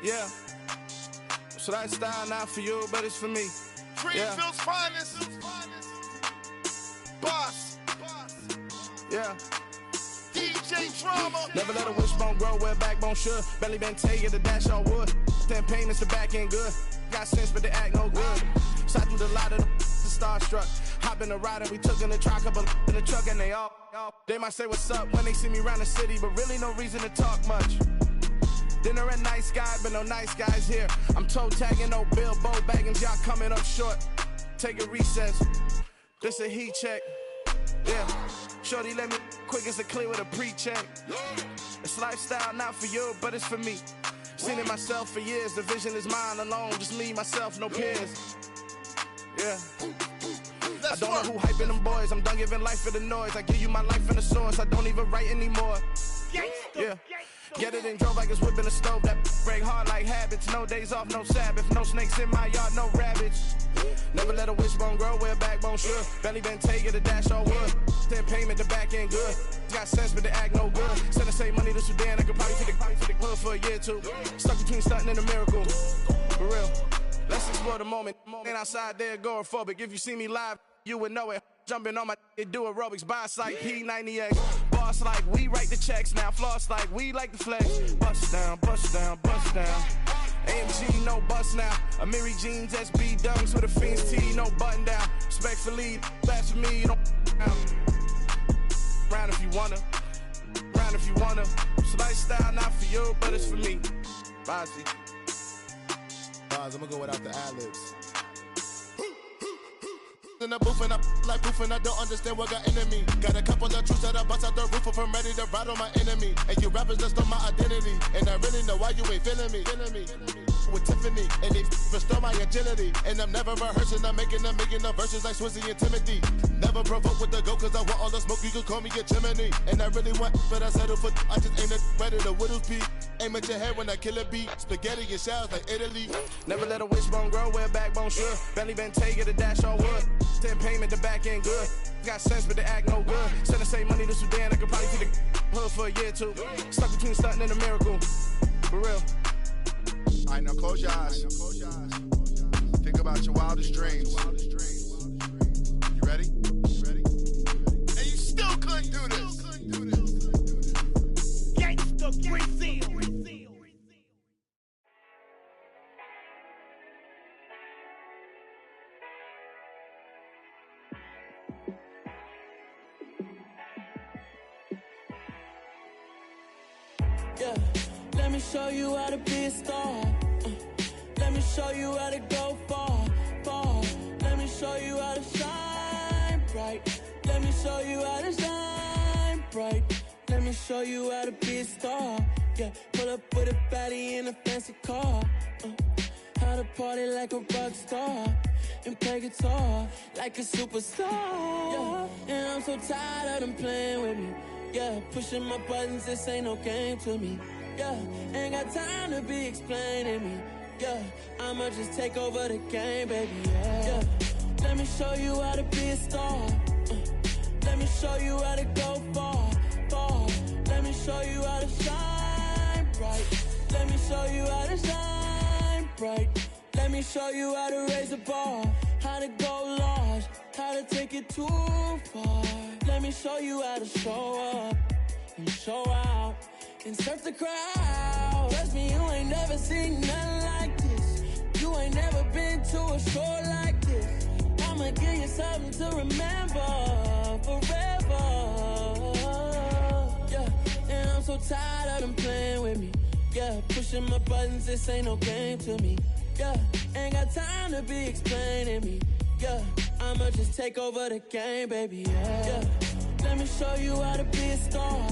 Yeah. So that style not for you, but it's for me. Greenville's finest. Boss. Yeah. DJ Drama. Never let a wishbone grow where backbone should. Belly been taking the dash all wood. Then payments the back end good. Got sense but they act no good. Side through the lot of the starstruck. Hop in the ride and we took in the truck, couple in the truck and they all. They might say what's up when they see me around the city, but really no reason to talk much. Dinner at nice guy, but no nice guys here. I'm toe tagging, no Bilbo baggins, y'all coming up short. Take a recess. This a heat check. Yeah. Shorty let me quick as a clear with a pre-check. It's lifestyle not for you, but it's for me. Seen it myself for years. The vision is mine alone. Just me, myself, no peers. Yeah. I don't know who hyping them boys. I'm done giving life for the noise. I give you my life in the source. I don't even write anymore. Yeah. Get it and drove like it's whipping a stove. That break hard like habits. No days off, no Sabbath. No snakes in my yard, no rabbits. Never let a wishbone grow where backbone should. Belly been taking the dash all wood. Then payment the back end good. Got sense but they act no good. Send the same money to Sudan. I could probably take the hood for a year or two. Stuck between stunting and a miracle. For real. Let's explore the moment. Ain't outside there agoraphobic. If you see me live, you would know it. Jumping on my do aerobics. Boss like P90X. Boss like we write the checks now. Floss like we like the flex. Bust down, bust down, bust down. AMG, no bust now. Amiri jeans, SB dunks with a Fiends T, no button down. Respectfully, that's for me, you don't round if you wanna. Round if you wanna. So lifestyle not for you, but it's for me. Bossy. I'm gonna go without the ad-libs. In the booth and I like proof and I don't understand what got into me. Got a couple of truths that I bust out the roof if I'm ready to ride on my enemy. And you rappers just stole my identity. And I really know why you ain't feeling me. With Tiffany, and they restore my agility. And I'm never rehearsing, I'm making a million of verses like Swizzy and Timothy. Never provoke with the go, cause I want all the smoke, you can call me a chimney. And I really want, but I settle for, I just ain't ready to whittles peak. Aim at your head when I kill a beat. Spaghetti and shells like Italy. Never let a wishbone grow where backbone should. Belly been taking the dash all wood. Then payment the back end good. Got sense but they act no good. Send the same money to Sudan, I could probably take the hood for a year or two. Stuck between stunting and a miracle. For real. Alright, now close your eyes. Think about your wildest dreams. You ready? And you still couldn't do this. Gangsta Brazil. Yeah, let me show you how to be a star. Let me show you how to go far, far. Let me show you how to shine bright. Let me show you how to shine bright. Let me show you how to be a star. Yeah, pull up with a baddie in a fancy car. How to party like a rock star and play guitar like a superstar. Yeah, and I'm so tired of them playing with me. Yeah, pushing my buttons, this ain't no game to me. Yeah, ain't got time to be explaining me. Yeah, I'ma just take over the game, baby. Yeah, let me show you how to be a star. Let me show you how to go far, far. Let me show you how to shine bright. Let me show you how to shine bright. Let me show you how to raise the bar, how to go large, how to take it too far. Let me show you how to show up and show out and surf the crowd. Trust me, you ain't never seen nothing like this. You ain't never been to a show like this. I'ma give you something to remember forever. Yeah, and I'm so tired of them playing with me. Yeah, pushing my buttons, this ain't no game to me. Yeah, ain't got time to be explaining me. Yeah, I'ma just take over the game, baby. Yeah, let me show you how to be a star.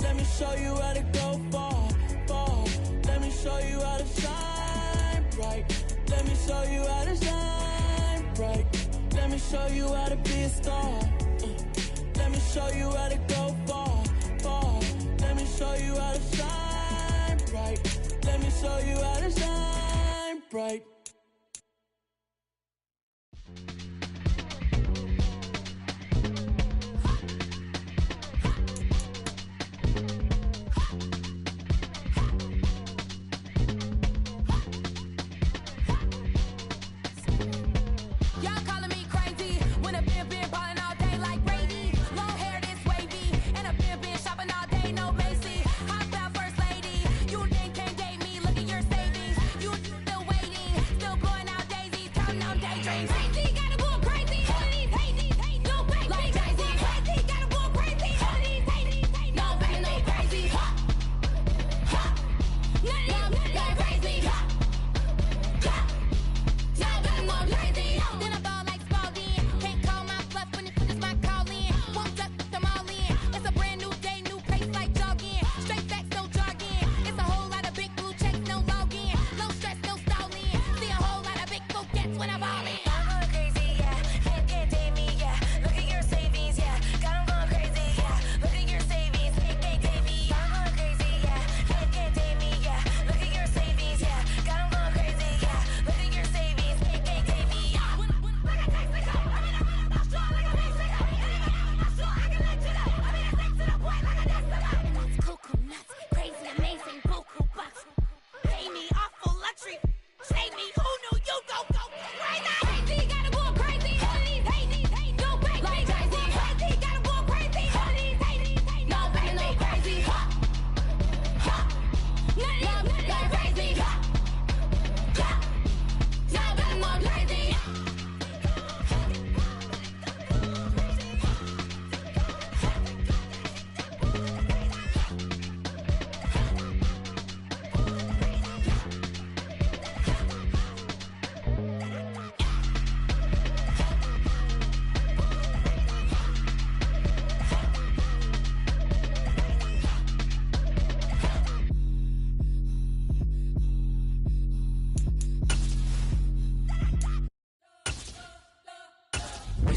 Let me show you how to go far, far. Let me show you how to shine bright. Let me show you how to shine bright. Let me show you how to be a star. Let me show you how to go far, far. Let me show you how to shine bright. Let me show you how to shine bright.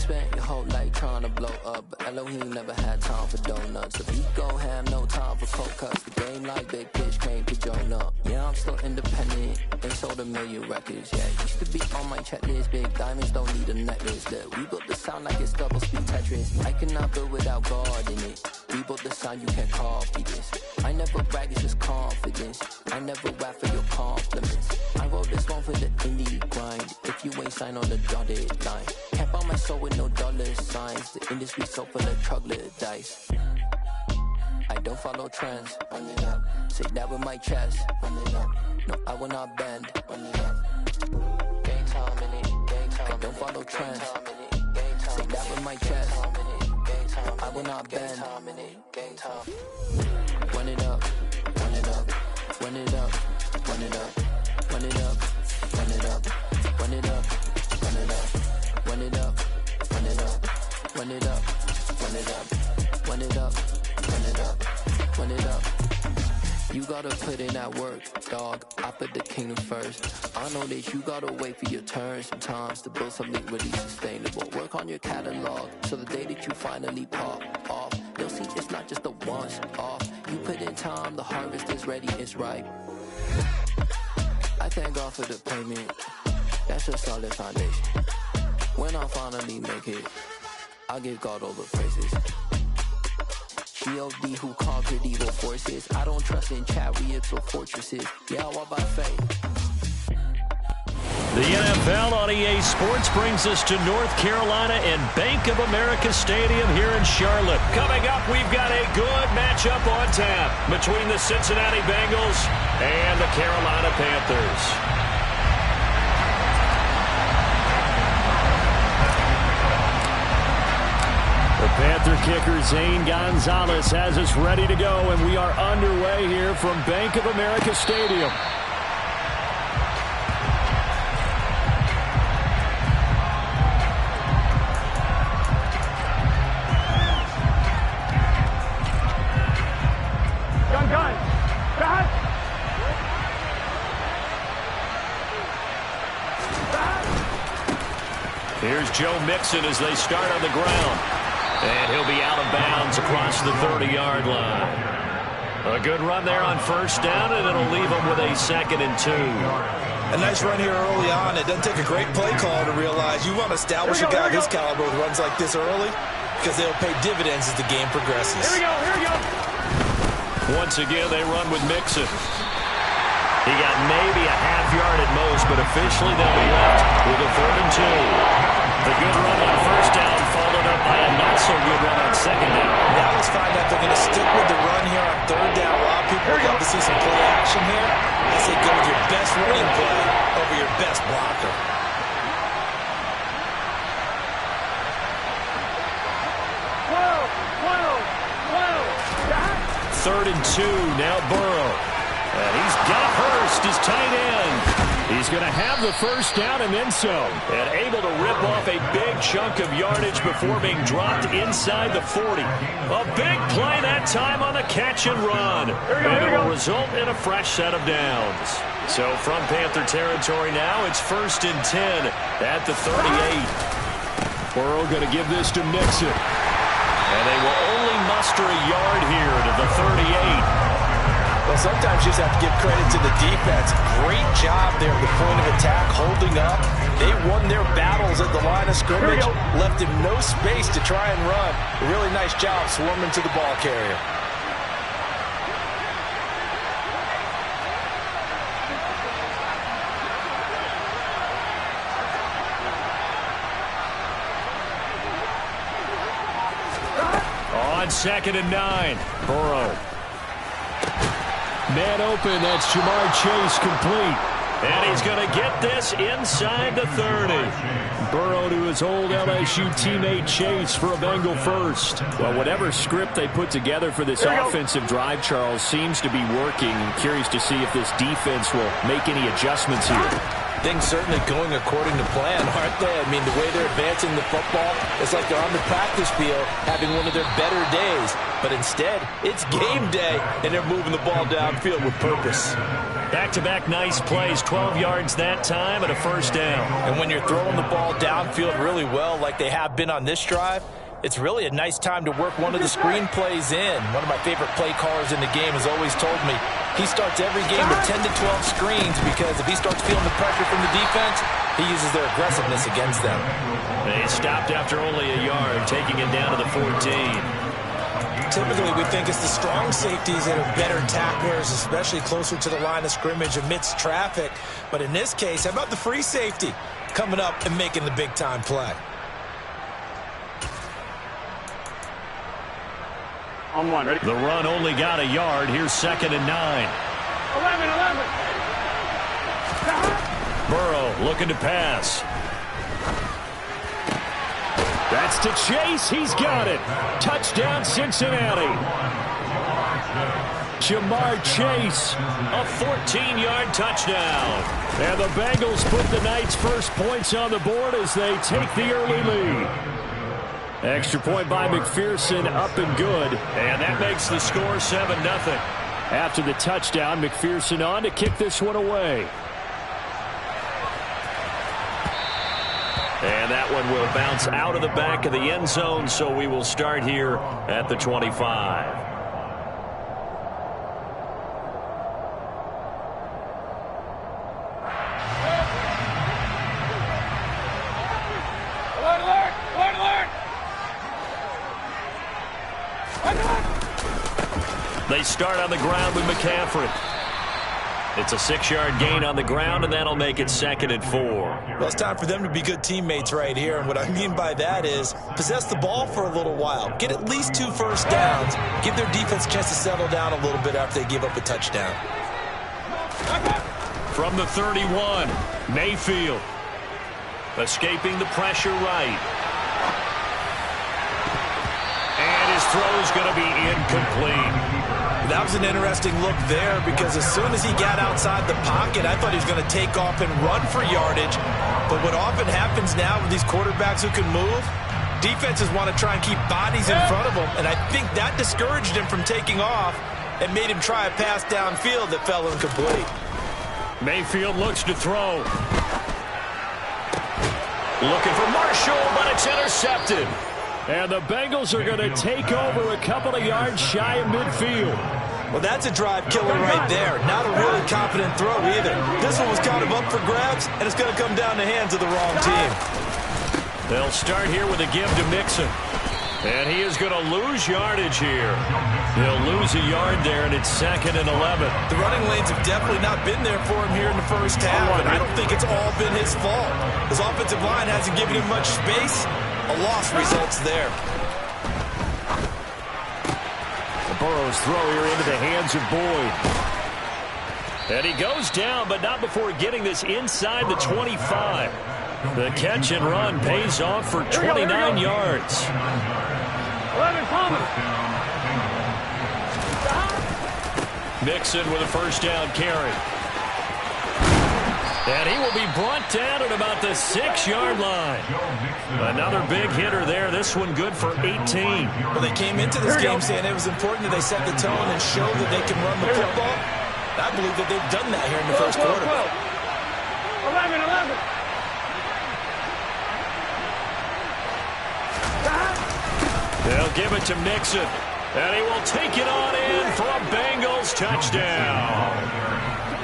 spent your whole life trying to blow up, but Elohim never had time for donuts. So we go ham, no time for cold cuts. The game like big pitch came to join up. Yeah, I'm still independent, ain't sold a million records yet. Used to be on my checklist, big diamonds don't need a necklace. That we built the sound like it's double speed Tetris. I cannot build without God in it. We built the sound, you can't copy this. I never brag, it's just confidence. I never rap for your compliments. I wrote this one for the indie grind. If you ain't signed on the dotted line, can't buy my soul with no dollar signs. The industry so full of troglodytes. I don't follow trends. Say that with my chest. No, I will not bend. Gang time in it. I don't follow trends. Say that with my chest. I will not bend. Run it up, run it up, run it up, run it up, run it up, run it up, run it up, run it up, run it up, run it up, run it up, run it up, run it up, run it up, run it up. You gotta put in that work, dog. I put the kingdom first. I know that you gotta wait for your turn sometimes to build something really sustainable. Work on your catalog, so the day that you finally pop off, you'll see it's not just a once off. You put in time, the harvest is ready, it's ripe. I thank God for the payment. That's a solid foundation. When I finally make it, I'll give God all the praises. G.O.D. who conquered evil forces. I don't trust in chariots or fortresses. Yeah, I walk by faith. The NFL on EA Sports brings us to North Carolina and Bank of America Stadium here in Charlotte. Coming up, we've got a good matchup on tap between the Cincinnati Bengals and the Carolina Panthers. The Panther kicker Zane Gonzalez has us ready to go, and we are underway here from Bank of America Stadium. Here's Joe Mixon as they start on the ground. And he'll be out of bounds across the 30-yard line. A good run there on first down, and it'll leave them with a 2nd and 2. A nice run here early on. It doesn't take a great play call to realize you want to establish a guy of his caliber with runs like this early, because they'll pay dividends as the game progresses. Here we go. Once again, they run with Mixon. He got maybe a half yard at most, but officially they'll be left with a 3rd and 2. The good run on first down followed up by a not-so-good run on 2nd down. Now let's find out they're going to stick with the run here on 3rd down. A lot of people would love to see some play action here. I say go with your best running play over your best blocker. 3rd and 2, now Burrow. And he's got Hurst, his tight end. He's going to have the first down and then some. And able to rip off a big chunk of yardage before being dropped inside the 40. A big play that time on the catch and run. And it will result in a fresh set of downs. So from Panther territory now, it's 1st and 10 at the 38. Burrow going to give this to Mixon. And they will only muster a yard here to the 38. Well, sometimes you just have to give credit to the defense. Great job there at the point of attack, holding up. They won their battles at the line of scrimmage, left him no space to try and run. A really nice job swarming to the ball carrier. On 2nd and 9, Burrow. Man open, that's Jamar Chase complete. And he's going to get this inside the 30. Burrow to his old LSU teammate Chase for a Bengal first. Well, whatever script they put together for this offensive drive, Charles, seems to be working. I'm curious to see if this defense will make any adjustments here. Things certainly going according to plan, aren't they? I mean, the way they're advancing the football, it's like they're on the practice field having one of their better days. But instead, it's game day, and they're moving the ball downfield with purpose. Back-to-back nice plays, 12 yards that time and a first down. And when you're throwing the ball downfield really well like they have been on this drive, it's really a nice time to work one of the screen plays in. One of my favorite play callers in the game has always told me he starts every game with 10 to 12 screens because if he starts feeling the pressure from the defense, he uses their aggressiveness against them. They stopped after only a yard, taking it down to the 14. Typically, we think it's the strong safeties that are better tacklers, especially closer to the line of scrimmage amidst traffic. But in this case, how about the free safety coming up and making the big-time play? On one, ready? The run only got a yard. Here's 2nd and 9. 11. Burrow looking to pass. That's to Chase. He's got it. Touchdown, Cincinnati. Jamar Chase, a 14-yard touchdown. And the Bengals put the night's first points on the board as they take the early lead. Extra point by McPherson, up and good. And that makes the score 7-0. After the touchdown, McPherson on to kick this one away. And that one will bounce out of the back of the end zone, so we will start here at the 25. They start on the ground with McCaffrey. It's a 6-yard gain on the ground, and that'll make it 2nd and 4. Well, it's time for them to be good teammates right here. And what I mean by that is possess the ball for a little while. Get at least 2 first downs. Give their defense a chance to settle down a little bit after they give up a touchdown. From the 31, Mayfield. Escaping the pressure right. And his throw's going to be incomplete. That was an interesting look there because as soon as he got outside the pocket, I thought he was going to take off and run for yardage. But what often happens now with these quarterbacks who can move, defenses want to try and keep bodies in front of them. And I think that discouraged him from taking off and made him try a pass downfield that fell incomplete. Mayfield looks to throw. Looking for Marshall, but it's intercepted. And the Bengals are going to take over a couple of yards shy of midfield. Well, that's a drive killer right there. Not a really confident throw either. This one was kind of up for grabs, and it's going to come down the hands of the wrong team. They'll start here with a give to Mixon. And he is going to lose yardage here. He'll lose a yard there, and it's 2nd and 11. The running lanes have definitely not been there for him here in the first half, and I don't think it's all been his fault. His offensive line hasn't given him much space. A loss results there. Burrow's throw here into the hands of Boyd. And he goes down, but not before getting this inside the 25. The catch and run pays off for 29 yards. 11, Palmer. Mixon with a first down carry. And he will be brought down at about the 6-yard line. Another big hitter there. This one good for 18. Well, they came into this game saying it was important that they set the tone and show that they can run the football. I believe that they've done that here in the first quarter. 11. They'll give it to Mixon. And he will take it on in for a Bengals touchdown.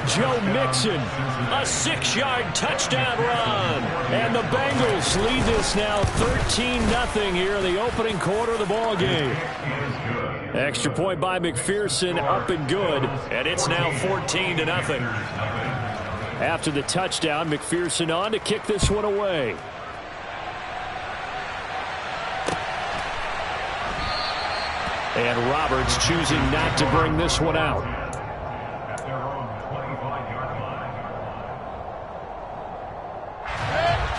Joe Mixon, a 6-yard touchdown run. And the Bengals lead this now 13-0 here in the opening quarter of the ball game. Extra point by McPherson, up and good. And it's now 14-0. After the touchdown, McPherson on to kick this one away. And Roberts choosing not to bring this one out.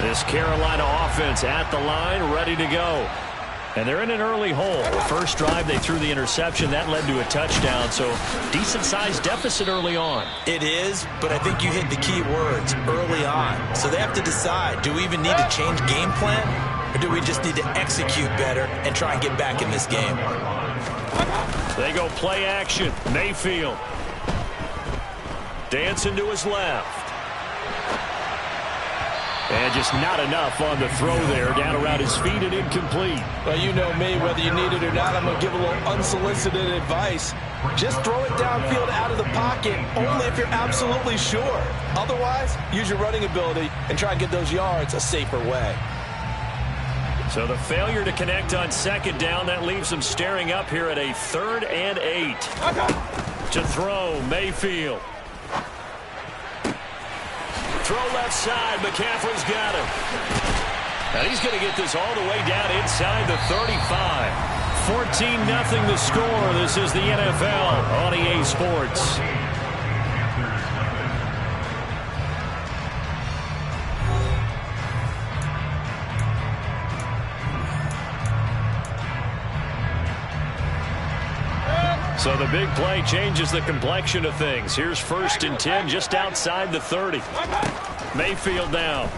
This Carolina offense at the line, ready to go. And they're in an early hole. The first drive, they threw the interception. That led to a touchdown, so decent-sized deficit early on. It is, but I think you hit the key words, early on. So they have to decide, do we even need to change game plan, or do we just need to execute better and try and get back in this game? They go play action. Mayfield. Dancing to his left. And just not enough on the throw there. Down around his feet and incomplete. Well, you know me, whether you need it or not, I'm going to give a little unsolicited advice. Just throw it downfield out of the pocket, only if you're absolutely sure. Otherwise, use your running ability and try and get those yards a safer way. So the failure to connect on second down, that leaves them staring up here at a 3rd and 8. To throw, Mayfield. Throw left side, McCaffrey's got him. And he's going to get this all the way down inside the 35. 14-0 the score. This is the NFL on EA Sports. So the big play changes the complexion of things. Here's 1st and 10 just outside the 30. Mayfield down.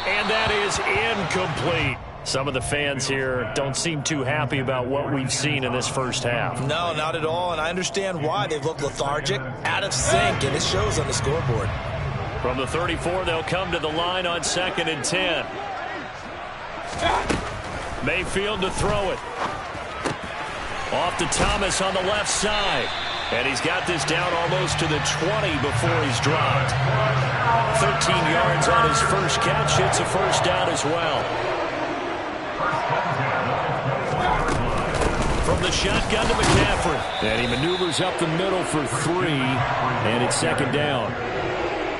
And that is incomplete. Some of the fans here don't seem too happy about what we've seen in this first half. No, not at all, and I understand why. They've looked lethargic, out of sync, and it shows on the scoreboard. From the 34, they'll come to the line on 2nd and 10. Mayfield to throw it. Off to Thomas on the left side. And he's got this down almost to the 20 before he's dropped. 13 yards on his first catch. It's a first down as well. From the shotgun to McCaffrey. And he maneuvers up the middle for 3. And it's 2nd down.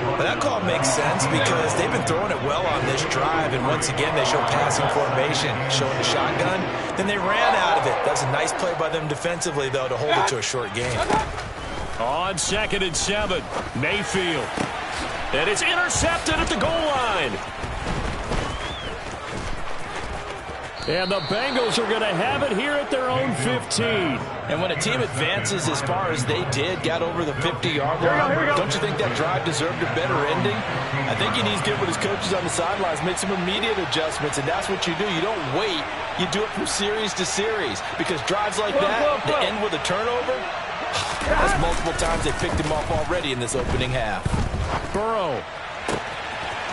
But that call makes sense because they've been throwing it well on this drive, and once again they show passing formation, showing the shotgun. Then they ran out of it. That was a nice play by them defensively, though, to hold it to a short game. On 2nd and 7, Mayfield. And it's intercepted at the goal line. And the Bengals are going to have it here at their own 15. And when a team advances as far as they did, got over the 50-yard line, don't you think that drive deserved a better ending? I think he needs to get with his coaches on the sidelines, make some immediate adjustments, and that's what you do. You don't wait. You do it from series to series, because drives like that, they end with a turnover. That's multiple times they picked him off already in this opening half. Burrow.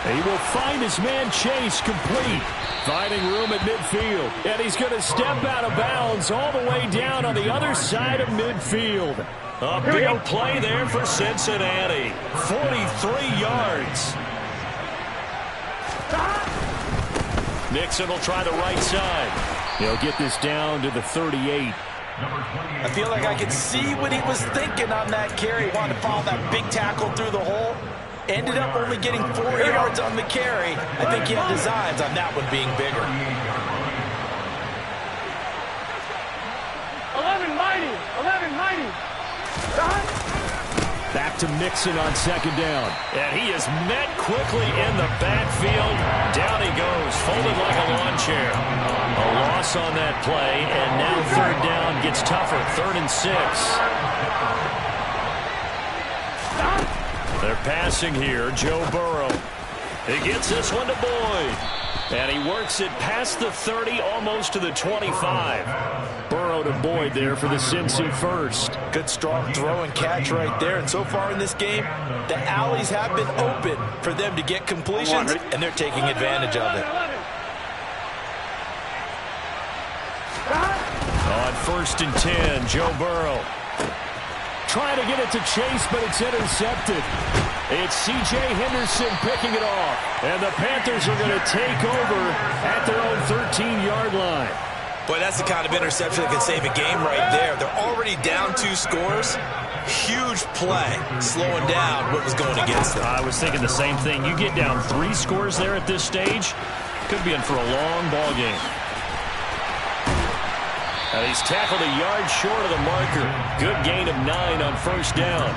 He will find his man Chase complete. Finding room at midfield. And he's going to step out of bounds all the way down on the other side of midfield. A big play there for Cincinnati. 43 yards. Nixon will try the right side. He'll get this down to the 38. I feel like I could see what he was thinking on that carry. Wanted to follow that big tackle through the hole. Ended up only getting 4 yards on the carry. I think he had designs on that one being bigger. 11-90. Back to Mixon on 2nd down. And he is met quickly in the backfield. Down he goes, folded like a lawn chair. A loss on that play, and now 3rd down gets tougher. 3rd and 6. They're passing here. Joe Burrow. He gets this one to Boyd. And he works it past the 30, almost to the 25. Burrow to Boyd there for the Cincy first. Good strong throw and catch right there. And so far in this game, the alleys have been open for them to get completions, and they're taking advantage of it. On 1st and 10, Joe Burrow. Trying to get it to Chase, but it's intercepted. It's C.J. Henderson picking it off. And the Panthers are going to take over at their own 13-yard line. Boy, that's the kind of interception that can save a game right there. They're already down 2 scores. Huge play, slowing down what was going against them. I was thinking the same thing. You get down 3 scores there at this stage, could be in for a long ball game. And he's tackled a yard short of the marker. Good gain of 9 on 1st down.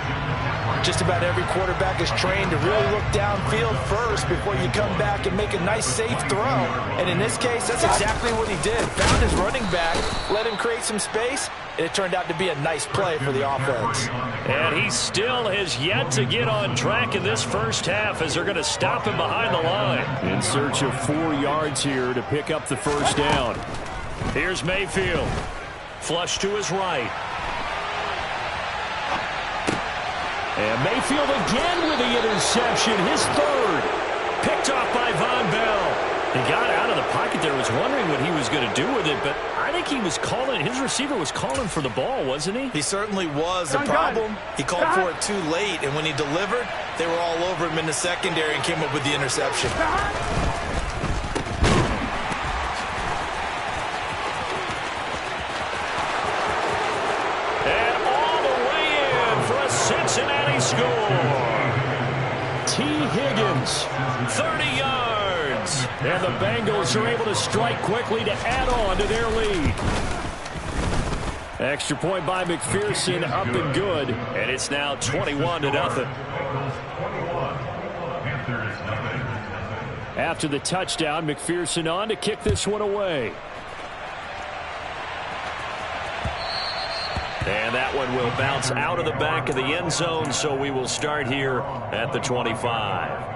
Just about every quarterback is trained to really look downfield first before you come back and make a nice, safe throw. And in this case, that's exactly what he did. Found his running back, let him create some space, and it turned out to be a nice play for the offense. And he still has yet to get on track in this first half as they're going to stop him behind the line. In search of 4 yards here to pick up the 1st down. Here's Mayfield. Flush to his right. And Mayfield again with the interception. His third. Picked off by Von Bell. He got out of the pocket there. Was wondering what he was going to do with it, but I think he was calling. His receiver was calling for the ball, wasn't he? He certainly was. The problem, he called for it too late, and when he delivered, they were all over him in the secondary and came up with the interception. And all the way in for a Cincinnati score. T. Higgins, 30 yards. And the Bengals are able to strike quickly to add on to their lead. Extra point by McPherson, up and good. And it's now 21-0. After the touchdown, McPherson on to kick this one away. And that one will bounce out of the back of the end zone, so we will start here at the 25.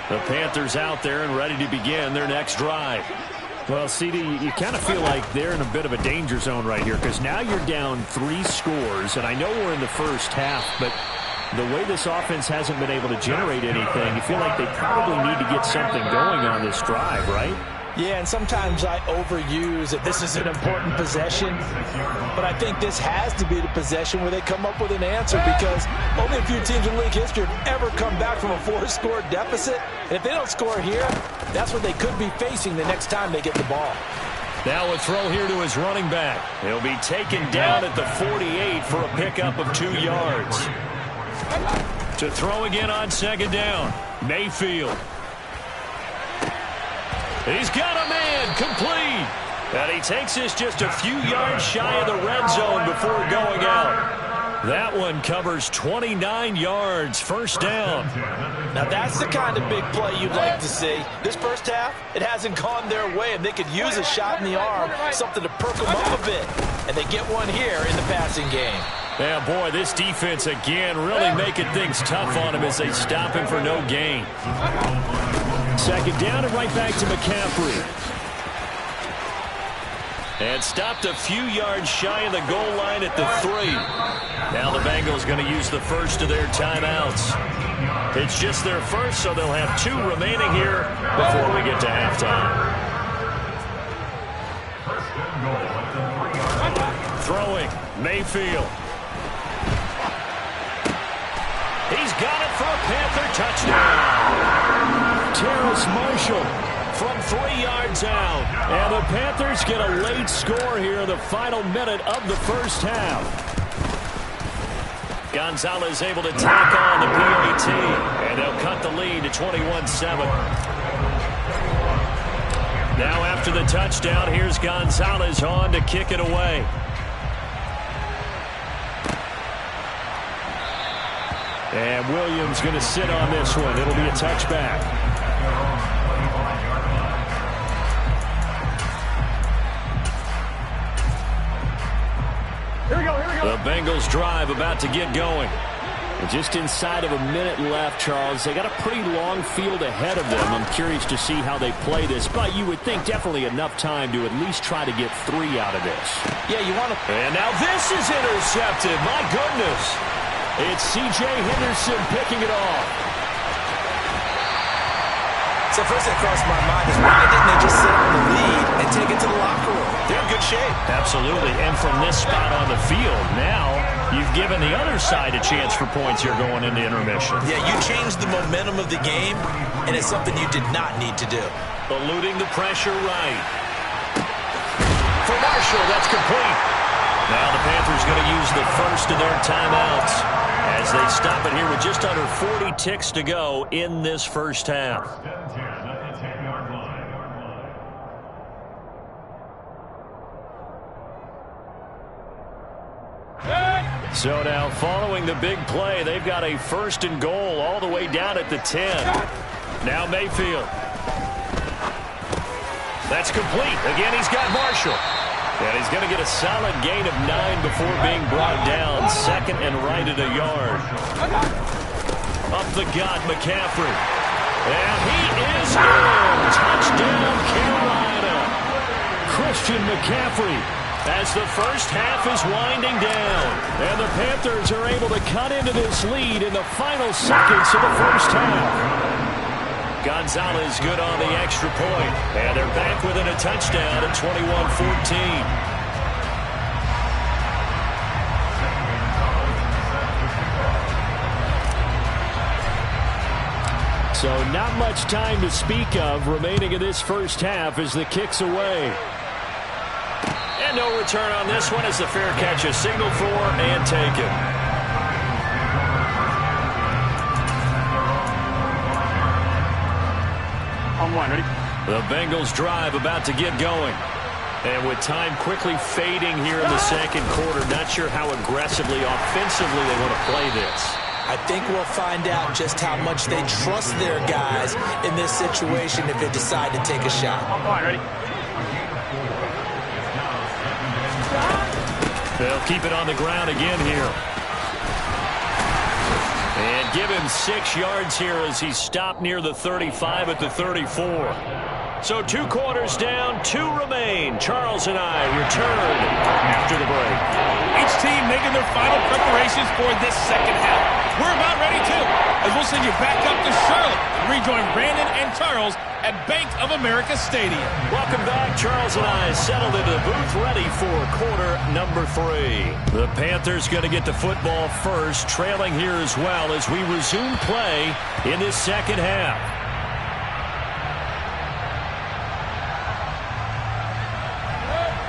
The Panthers out there and ready to begin their next drive. Well, CD, you kind of feel like they're in a bit of a danger zone right here because now you're down 3 scores, and I know we're in the first half, but the way this offense hasn't been able to generate anything, you feel like they probably need to get something going on this drive, right? Yeah, and sometimes I overuse that this is an important possession, but I think this has to be the possession where they come up with an answer because only a few teams in league history have ever come back from a 4-score deficit. And if they don't score here, that's what they could be facing the next time they get the ball. Now a throw here to his running back. He'll be taken down at the 48 for a pickup of 2 yards. To throw again on second down, Mayfield. He's got a man, complete. And he takes this just a few yards shy of the red zone before going out. That one covers 29 yards, first down. Now that's the kind of big play you'd like to see. This first half, it hasn't gone their way, and they could use a shot in the arm, something to perk them up a bit. And they get one here in the passing game. Yeah, boy, this defense again really making things tough on him as they stop him for no gain. Second down and right back to McCaffrey. And stopped a few yards shy of the goal line at the 3. Now the Bengals going to use the first of their timeouts. It's just their first, so they'll have 2 remaining here before we get to halftime. Throwing, Mayfield. He's got it for a Panther touchdown. Terrace Marshall from 3 yards out. And the Panthers get a late score here in the final minute of the first half. Gonzalez able to tack on the PAT. And they'll cut the lead to 21-7. Now after the touchdown, here's Gonzalez on to kick it away. And Williams going to sit on this one. It'll be a touchback. Here we go, here we go. The Bengals drive about to get going. And just inside of a minute left, Charles. They got a pretty long field ahead of them. I'm curious to see how they play this, but you would think definitely enough time to at least try to get 3 out of this. Yeah, you want to... And now this is intercepted. My goodness. It's C.J. Henderson picking it off. So first thing crossed my mind is why didn't they just sit on the lead and take it to the locker room? They're in good shape. Absolutely. And from this spot on the field, now you've given the other side a chance for points here going into intermission. Yeah, you changed the momentum of the game, and it's something you did not need to do. Eluding the pressure right. For Marshall, that's complete. Now the Panthers going to use the first of their timeouts as they stop it here with just under 40 ticks to go in this first half. So now following the big play, they've got a first and goal all the way down at the 10. Now Mayfield. That's complete. Again, he's got Marshall. And he's going to get a solid gain of 9 before being brought down. Second and right at a yard. Up the gut, McCaffrey. And he is in. Touchdown, Carolina. Christian McCaffrey as the first half is winding down. And the Panthers are able to cut into this lead in the final seconds of the first half. Gonzalez good on the extra point. And they're back within a touchdown at 21-14. So not much time to speak of remaining in this first half as the kick's away. And no return on this one as the fair catch is signaled for and taken. On one, ready? The Bengals drive about to get going. And with time quickly fading here in the second quarter, not sure how aggressively, offensively they want to play this. I think we'll find out just how much they trust their guys in this situation if they decide to take a shot. On one, ready? They'll keep it on the ground again here. And give him 6 yards here as he's stopped near the 35 at the 34. So 2 quarters down, 2 remain. Charles and I return after the break. Each team making their final preparations for this second half. We're about ready, too, as we'll send you back up to Charlotte and rejoin Brandon and Charles at Bank of America Stadium. Welcome back. Charles and I settled into the booth, ready for quarter number 3. The Panthers going to get the football first, trailing here as well as we resume play in this second half.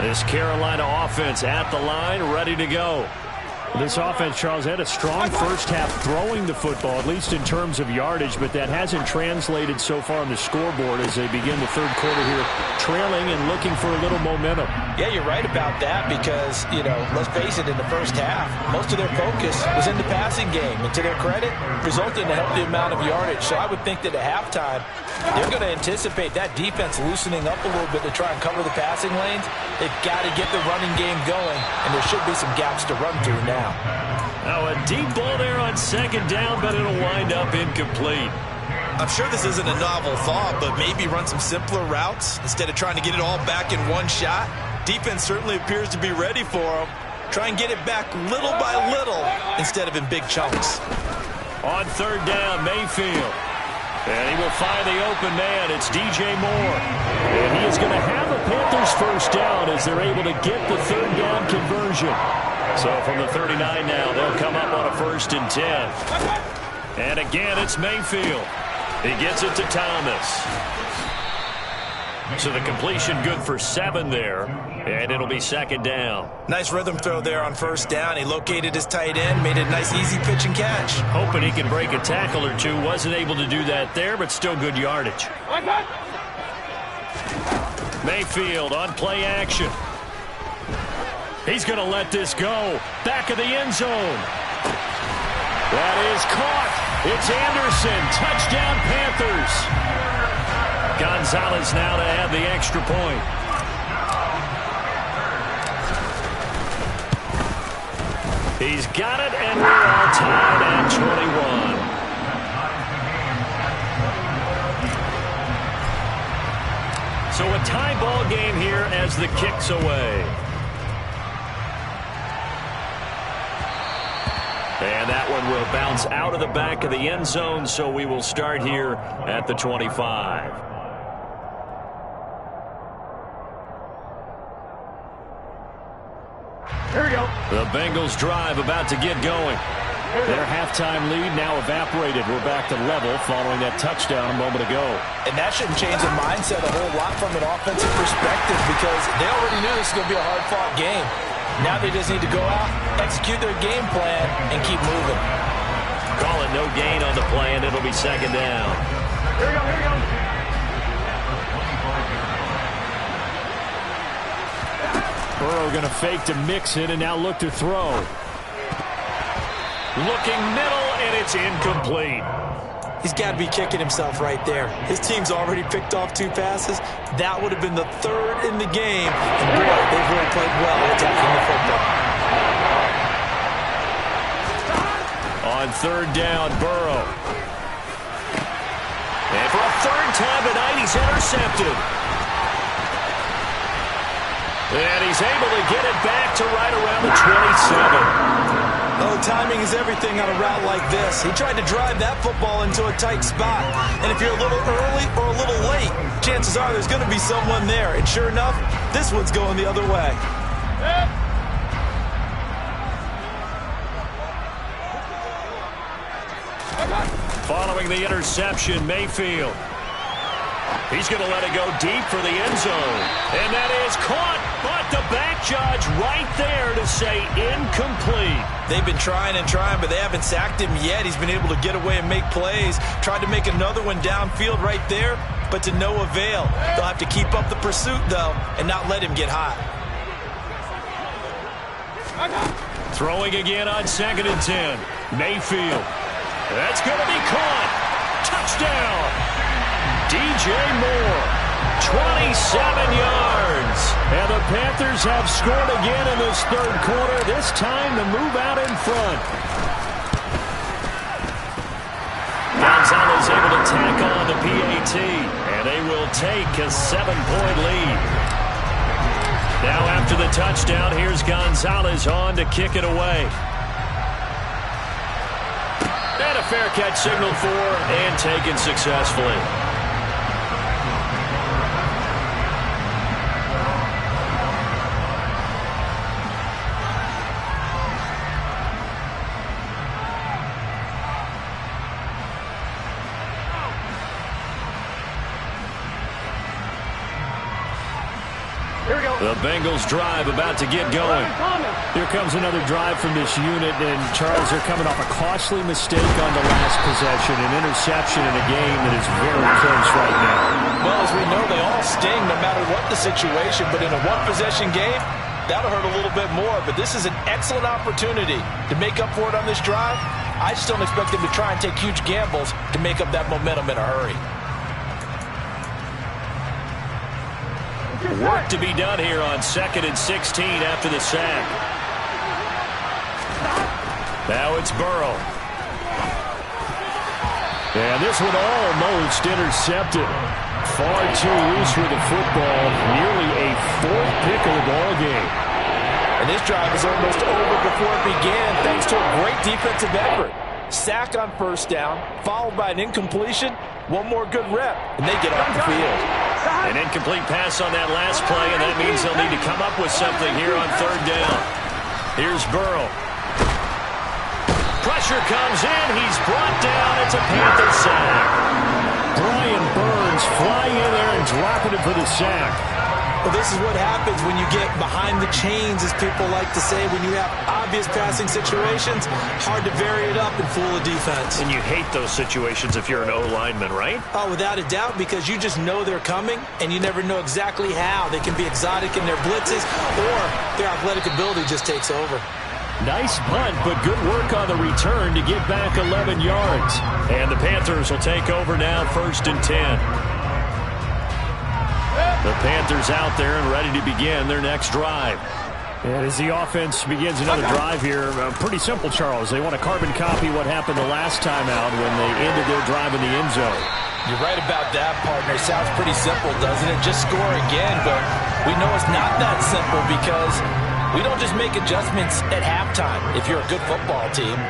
This Carolina offense at the line, ready to go. This offense, Charles, had a strong first half throwing the football, at least in terms of yardage, but that hasn't translated so far on the scoreboard as they begin the third quarter here, trailing and looking for a little momentum. Yeah, you're right about that because, let's face it, in the first half, most of their focus was in the passing game. And to their credit, resulted in a healthy amount of yardage. So I would think that at halftime, they're going to anticipate that defense loosening up a little bit to try and cover the passing lanes. They've got to get the running game going, and there should be some gaps to run through now. Now a deep ball there on second down, but it'll wind up incomplete. I'm sure this isn't a novel thought, but maybe run some simpler routes instead of trying to get it all back in one shot. Defense certainly appears to be ready for them. Try and get it back little by little instead of in big chunks. On third down, Mayfield. And he will find the open man. It's DJ Moore. And he is going to have a Panthers first down as they're able to get the third down conversion. So from the 39 now, they'll come up on a 1st and 10. And again, it's Mayfield. He gets it to Thomas. So the completion good for 7 there. And it'll be second down. Nice rhythm throw there on first down. He located his tight end, made it a nice easy pitch and catch. Hoping he can break a tackle or two. Wasn't able to do that there, but still good yardage. Mayfield on play action. He's going to let this go. Back of the end zone. That is caught. It's Anderson. Touchdown, Panthers. Gonzalez now to add the extra point. He's got it, and we're all tied at 21. So a tie ball game here as the kick's away. And that one will bounce out of the back of the end zone, so we will start here at the 25. Here we go. The Bengals drive about to get going. Their halftime lead now evaporated. We're back to level following that touchdown a moment ago. And that shouldn't change the mindset a whole lot from an offensive perspective because they already knew this was going to be a hard-fought game. Now they just need to go out, execute their game plan, and keep moving. Call it no gain on the play, and it'll be second down. Here we go, here we go. Burrow going to fake to mix it and now look to throw. Looking middle, and it's incomplete. He's got to be kicking himself right there. His team's already picked off 2 passes. That would have been the 3rd in the game. And boy, they've really played well attacking the football. On third down, Burrow. And for a third time tonight, he's intercepted. And he's able to get it back to right around the 27. Oh, timing is everything on a route like this. He tried to drive that football into a tight spot. And if you're a little early or a little late, chances are there's going to be someone there. And sure enough, this one's going the other way. Following the interception, Mayfield. He's going to let it go deep for the end zone. And that is caught, but the back judge right there to say incomplete. They've been trying and trying, but they haven't sacked him yet. He's been able to get away and make plays. Tried to make another one downfield right there, but to no avail. They'll have to keep up the pursuit, though, and not let him get hot. Throwing again on 2nd and 10. Mayfield. That's going to be caught. Touchdown. DJ Moore, 27 yards. And the Panthers have scored again in this third quarter, this time to move out in front. Gonzalez able to tack on the PAT, and they will take a 7-point lead. Now after the touchdown, here's Gonzalez on to kick it away. And a fair catch signaled for and taken successfully. The Bengals drive about to get going. Here comes another drive from this unit, and Charles, they're coming off a costly mistake on the last possession, an interception in a game that is very close right now. Well, as we know, they all sting no matter what the situation, but in a one-possession game, that'll hurt a little bit more. But this is an excellent opportunity to make up for it on this drive. I just don't expect them to try and take huge gambles to make up that momentum in a hurry. Work to be done here on 2nd and 16 after the sack. Now it's Burrow. And this one almost intercepted. Far too loose with the football. Nearly a 4th pick of the ball game. And this drive is almost over before it began thanks to a great defensive effort. Sack on 1st down, followed by an incompletion. One more good rep, and they get off the field. An incomplete pass on that last play, and that means they'll need to come up with something here on 3rd down. Here's Burrow. Pressure comes in. He's brought down. It's a Panther sack. Brian Burns flying in there and dropping it for the sack. Well, this is what happens when you get behind the chains, as people like to say. When you have obvious passing situations, hard to vary it up and fool a defense. And you hate those situations if you're an O-lineman, right? Oh, without a doubt, because you just know they're coming, and you never know exactly how. They can be exotic in their blitzes, or their athletic ability just takes over. Nice punt, but good work on the return to get back 11 yards. And the Panthers will take over now, 1st and 10. The Panthers out there and ready to begin their next drive. And as the offense begins another drive here, pretty simple, Charles. They want to carbon copy what happened the last time out when they ended their drive in the end zone. You're right about that, partner. Sounds pretty simple, doesn't it? Just score again, but we know it's not that simple because we don't just make adjustments at halftime if you're a good football team.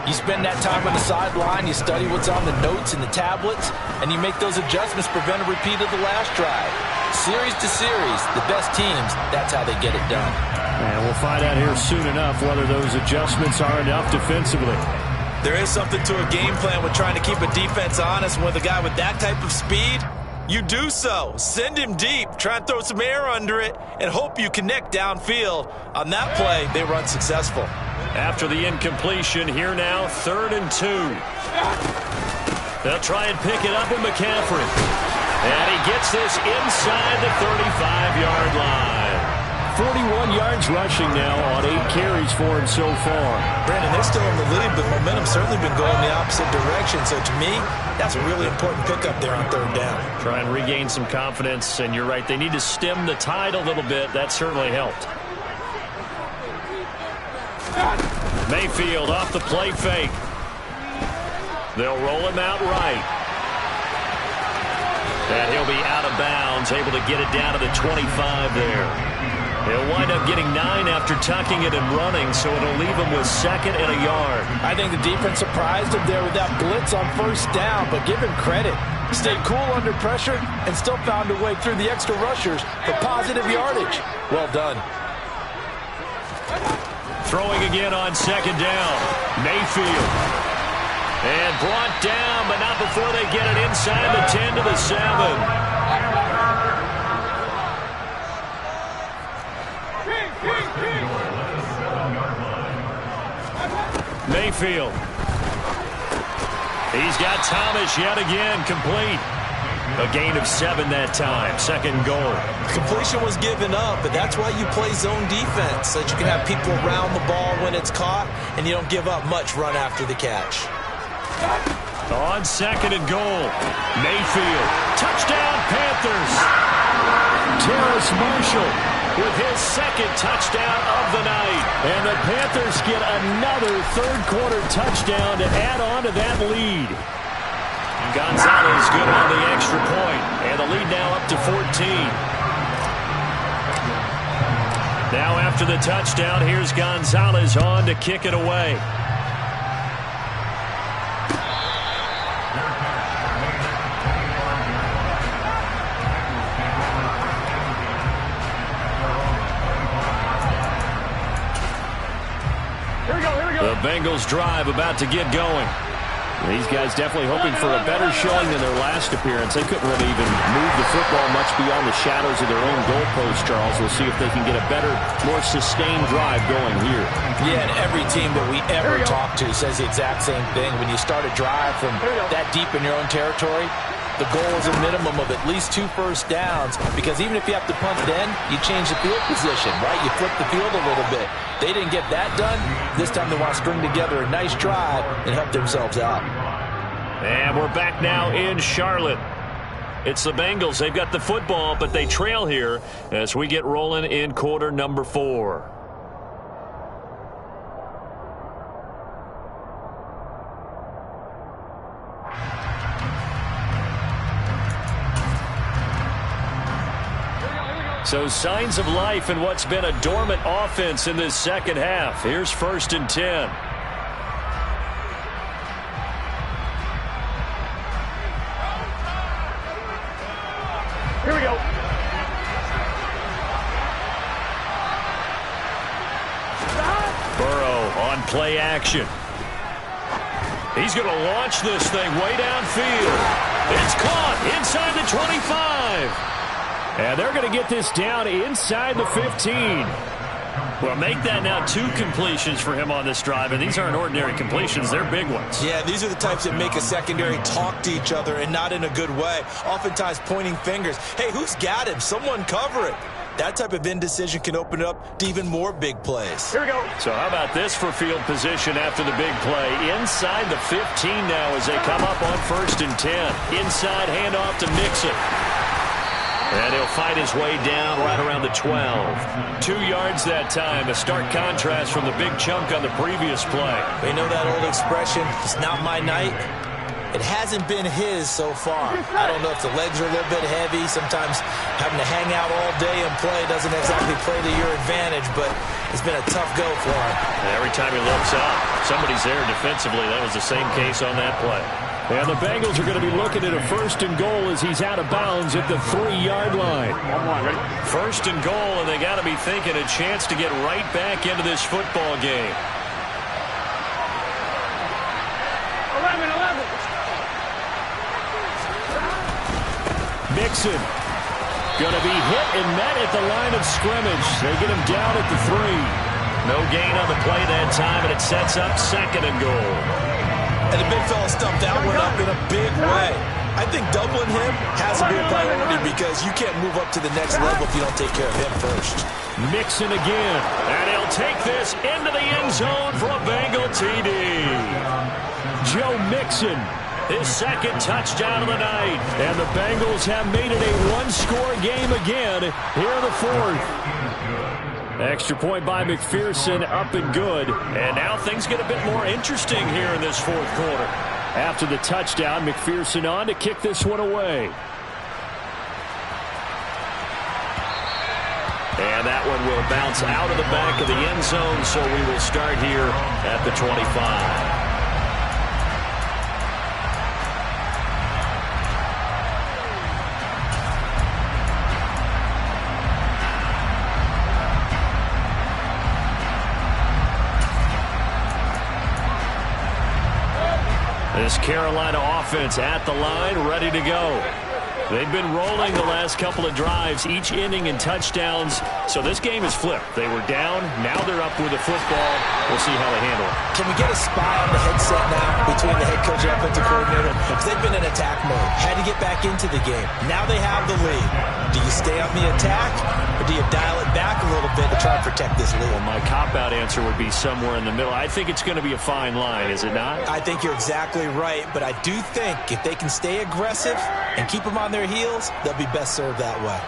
You spend that time on the sideline, you study what's on the notes and the tablets, and you make those adjustments to prevent a repeat of the last drive. Series to series, the best teams, that's how they get it done. And we'll find out here soon enough whether those adjustments are enough defensively. There is something to a game plan with trying to keep a defense honest. With a guy with that type of speed, you do so. Send him deep, try and throw some air under it, and hope you connect downfield. On that play, they were unsuccessful. After the incompletion, here now, 3rd and 2. They'll try and pick it up with McCaffrey. And he gets this inside the 35-yard line. 41 yards rushing now on 8 carries for him so far. Brandon, they're still in the lead, but momentum's certainly been going the opposite direction. So to me, that's a really important pickup there on 3rd down. Try and regain some confidence, and you're right, they need to stem the tide a little bit. That certainly helped. Mayfield off the play fake. They'll roll him out right. And he'll be out of bounds, able to get it down to the 25 there. He'll wind up getting 9 after tucking it and running, so it'll leave him with 2nd and a yard. I think the defense surprised him there with that blitz on 1st down, but give him credit. Stayed cool under pressure and still found a way through the extra rushers for positive yardage. Well done. Throwing again on 2nd down. Mayfield. And brought down, but not before they get it inside the 10 to the 7. Mayfield. He's got Thomas yet again, complete. A gain of 7 that time, 2nd goal. Completion was given up, but that's why you play zone defense, so that you can have people around the ball when it's caught, and you don't give up much run after the catch. On 2nd and goal, Mayfield. Touchdown, Panthers. Terrace Marshall with his 2nd touchdown of the night. And the Panthers get another 3rd quarter touchdown to add on to that lead. Gonzalez good on the extra point, and the lead now up to 14. Now after the touchdown, here's Gonzalez on to kick it away. The Bengals drive about to get going. These guys definitely hoping for a better showing than their last appearance. They couldn't really even move the football much beyond the shadows of their own goalpost, Charles. We'll see if they can get a better, more sustained drive going here. Yeah, and every team that we ever talk to says the exact same thing. When you start a drive from that deep in your own territory, the goal is a minimum of at least 2 first downs, because even if you have to punt then, you change the field position, right? You flip the field a little bit. They didn't get that done. This time they want to string together a nice drive and help themselves out. And we're back now in Charlotte. It's the Bengals. They've got the football, but they trail here as we get rolling in quarter number 4. So signs of life in what's been a dormant offense in this 2nd half. Here's 1st and 10. Here we go. Burrow on play action. He's going to launch this thing way downfield. It's caught inside the 25. And they're going to get this down inside the 15. Well, make that now 2 completions for him on this drive, and these aren't ordinary completions. They're big ones. Yeah, these are the types that make a secondary talk to each other, and not in a good way. Oftentimes pointing fingers. Hey, who's got him? Someone cover it. That type of indecision can open it up to even more big plays. Here we go. So how about this for field position after the big play? Inside the 15 now as they come up on 1st and 10. Inside handoff to Mixon. And he'll fight his way down right around the 12. 2 yards that time. A stark contrast from the big chunk on the previous play. We know that old expression, it's not my night. It hasn't been his so far. I don't know if the legs are a little bit heavy. Sometimes having to hang out all day and play doesn't exactly play to your advantage, but it's been a tough go for him. Every time he looks up, somebody's there defensively. That was the same case on that play. And the Bengals are going to be looking at a 1st and goal as he's out of bounds at the 3-yard line. 1st and goal, and they got to be thinking a chance to get right back into this football game. 11. Mixon going to be hit and met at the line of scrimmage. They get him down at the 3. No gain on the play that time, and it sets up 2nd and goal. And the big fella stumped that one up in a big way. I think doubling him has to be a priority because you can't move up to the next level if you don't take care of him first. Mixon again, and he'll take this into the end zone for a Bengal TD. Joe Mixon, his 2nd touchdown of the night. And the Bengals have made it a 1-score game again here in the 4th. Extra point by McPherson, up and good. And now things get a bit more interesting here in this 4th quarter. After the touchdown, McPherson on to kick this one away. And that one will bounce out of the back of the end zone, so we will start here at the 25. This Carolina offense at the line, ready to go. They've been rolling the last couple of drives, each inning in touchdowns. So this game is flipped. They were down. Now they're up with the football. We'll see how they handle it. Can we get a spy on the headset now between the head coach and offensive coordinator? Because they've been in attack mode. Had to get back into the game. Now they have the lead. Do you stay on the attack, or do you dial it back a little bit to try and protect this lead? Well, my cop-out answer would be somewhere in the middle. I think it's going to be a fine line, is it not? I think you're exactly right, but I do think if they can stay aggressive and keep them on their heels, they'll be best served that way.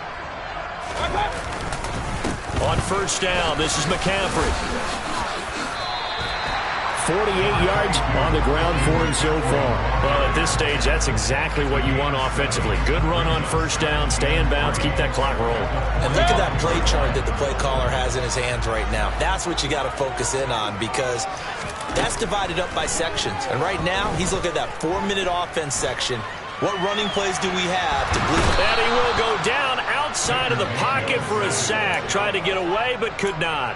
On first down, this is McCaffrey. 48 yards on the ground for him so far. Well, at this stage, that's exactly what you want offensively. Good run on first down, stay in bounds, keep that clock rolling. And look at that play chart that the play caller has in his hands right now. That's what you got to focus in on, because that's divided up by sections. And right now, he's looking at that 4-minute offense section. What running plays do we have to bleed? And he will go down outside of the pocket for a sack. Tried to get away, but could not.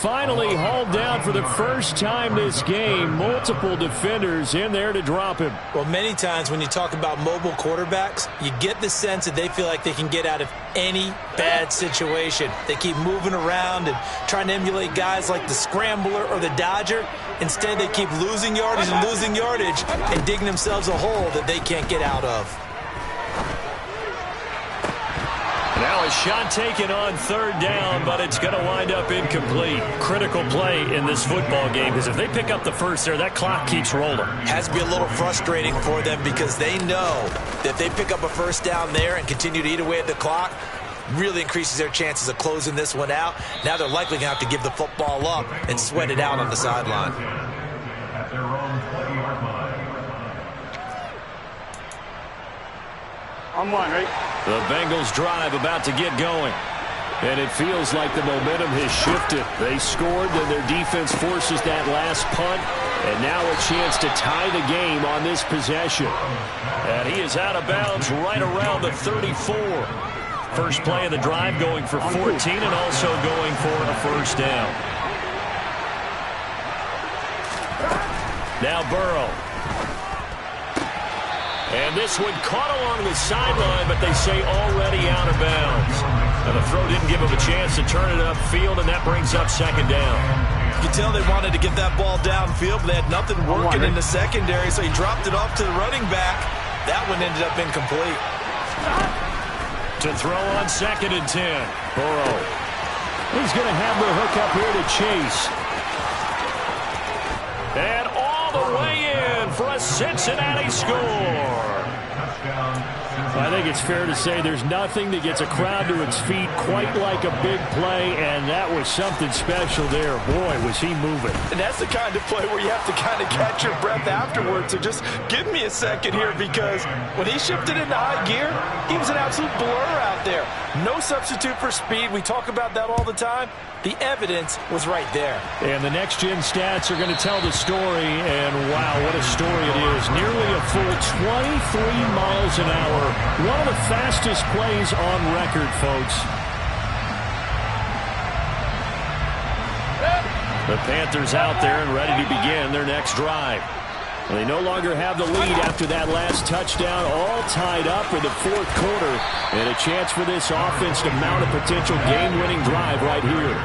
Finally hauled down for the first time this game. Multiple defenders in there to drop him. Well, many times when you talk about mobile quarterbacks, you get the sense that they feel like they can get out of any bad situation. They keep moving around and trying to emulate guys like the Scrambler or the Dodger. Instead, they keep losing yardage and digging themselves a hole that they can't get out of. Now a shot taken on third down, but it's going to wind up incomplete. Critical play in this football game, because if they pick up the first there, that clock keeps rolling. Has to be a little frustrating for them, because they know that if they pick up a first down there and continue to eat away at the clock, really increases their chances of closing this one out. Now they're likely going to have to give the football up and sweat it out on the sideline. On one, right? The Bengals drive about to get going. And it feels like the momentum has shifted. They scored, then their defense forces that last punt. And now a chance to tie the game on this possession. And he is out of bounds right around the 34. First play of the drive, going for 14 and also going for a first down. Now Burrow. And this one caught along the sideline, but they say already out of bounds. And the throw didn't give him a chance to turn it upfield, and that brings up second down. You can tell they wanted to get that ball downfield, but they had nothing working in the secondary, so he dropped it off to the running back. That one ended up incomplete. To throw on second and 10. Burrow. He's going to have the hook up here to Chase. And all the way in for a Cincinnati score. I think it's fair to say there's nothing that gets a crowd to its feet quite like a big play, and that was something special there. Boy, was he moving. And that's the kind of play where you have to kind of catch your breath afterwards. So just give me a second here, because when he shifted into high gear, he was an absolute blur out there. No substitute for speed. We talk about that all the time. The evidence was right there. And the next-gen stats are going to tell the story, and wow, what a story it is. Nearly a full 23 miles an hour. One of the fastest plays on record, folks. The Panthers out there and ready to begin their next drive. They no longer have the lead after that last touchdown, all tied up for the fourth quarter. And a chance for this offense to mount a potential game-winning drive right here.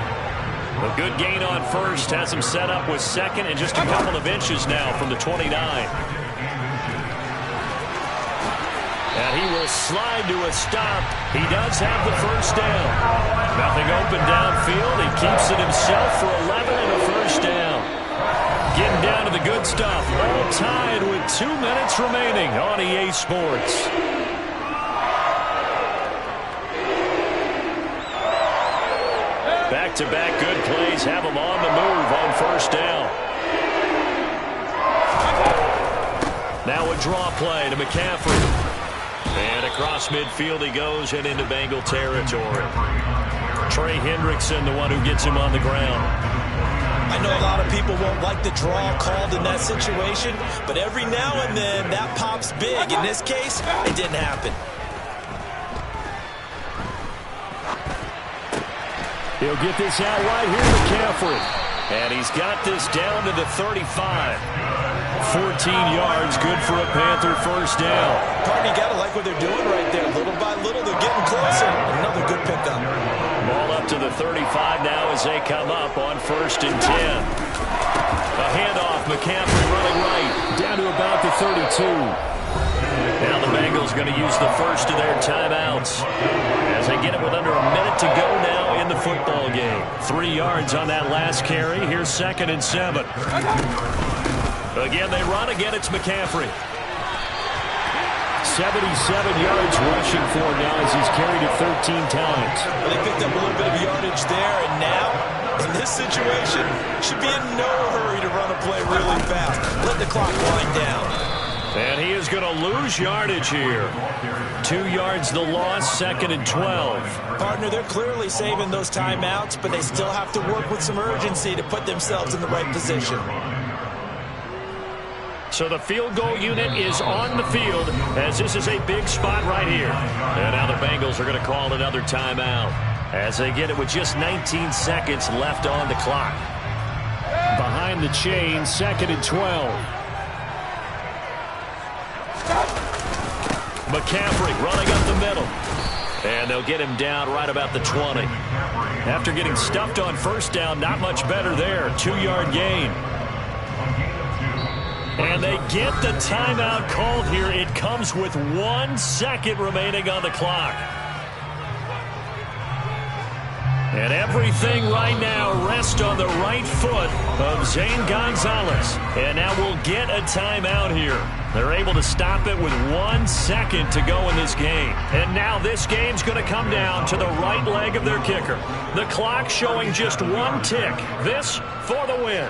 A good gain on first has him set up with second and just a couple of inches now from the 29. And he will slide to a stop. He does have the first down. Nothing open downfield. He keeps it himself for 11 and a first down. Getting down to the good stuff. All tied with 2 minutes remaining on EA Sports. Back-to-back good plays have him on the move on first down. Now a draw play to McCaffrey. And across midfield he goes and into Bengal territory. Trey Hendrickson, the one who gets him on the ground. I know a lot of people won't like the draw called in that situation, but every now and then that pops big. In this case, it didn't happen. He'll get this out right here, McCaffrey. And he's got this down to the 35. 14 yards, good for a Panther first down. Partner, you got to like what they're doing right there. Little by little, they're getting closer. Another good pickup. Ball up to the 35 now as they come up on 1st and 10. A handoff, McCaffrey running right, down to about the 32. Now the Bengals going to use the first of their timeouts as they get it with under a minute to go now in the football game. 3 yards on that last carry. Here's 2nd and 7. Again, they run. Again, it's McCaffrey. 77 yards rushing for him now as he's carried it 13 times. Well, they picked up a little bit of yardage there, and now, in this situation, should be in no hurry to run a play really fast. Let the clock wind down. And he is going to lose yardage here. 2 yards the loss, 2nd and 12. Partner, they're clearly saving those timeouts, but they still have to work with some urgency to put themselves in the right position. So the field goal unit is on the field as this is a big spot right here. And now the Bengals are going to call another timeout as they get it with just 19 seconds left on the clock. Behind the chain, 2nd and 12. McCaffrey running up the middle. And they'll get him down right about the 20. After getting stuffed on first down, not much better there. 2-yard gain. And they get the timeout called here. It comes with 1 second remaining on the clock. And everything right now rests on the right foot of Zane Gonzalez. And now we'll get a timeout here. They're able to stop it with 1 second to go in this game. And now this game's going to come down to the right leg of their kicker. The clock showing just 1 tick. This for the win.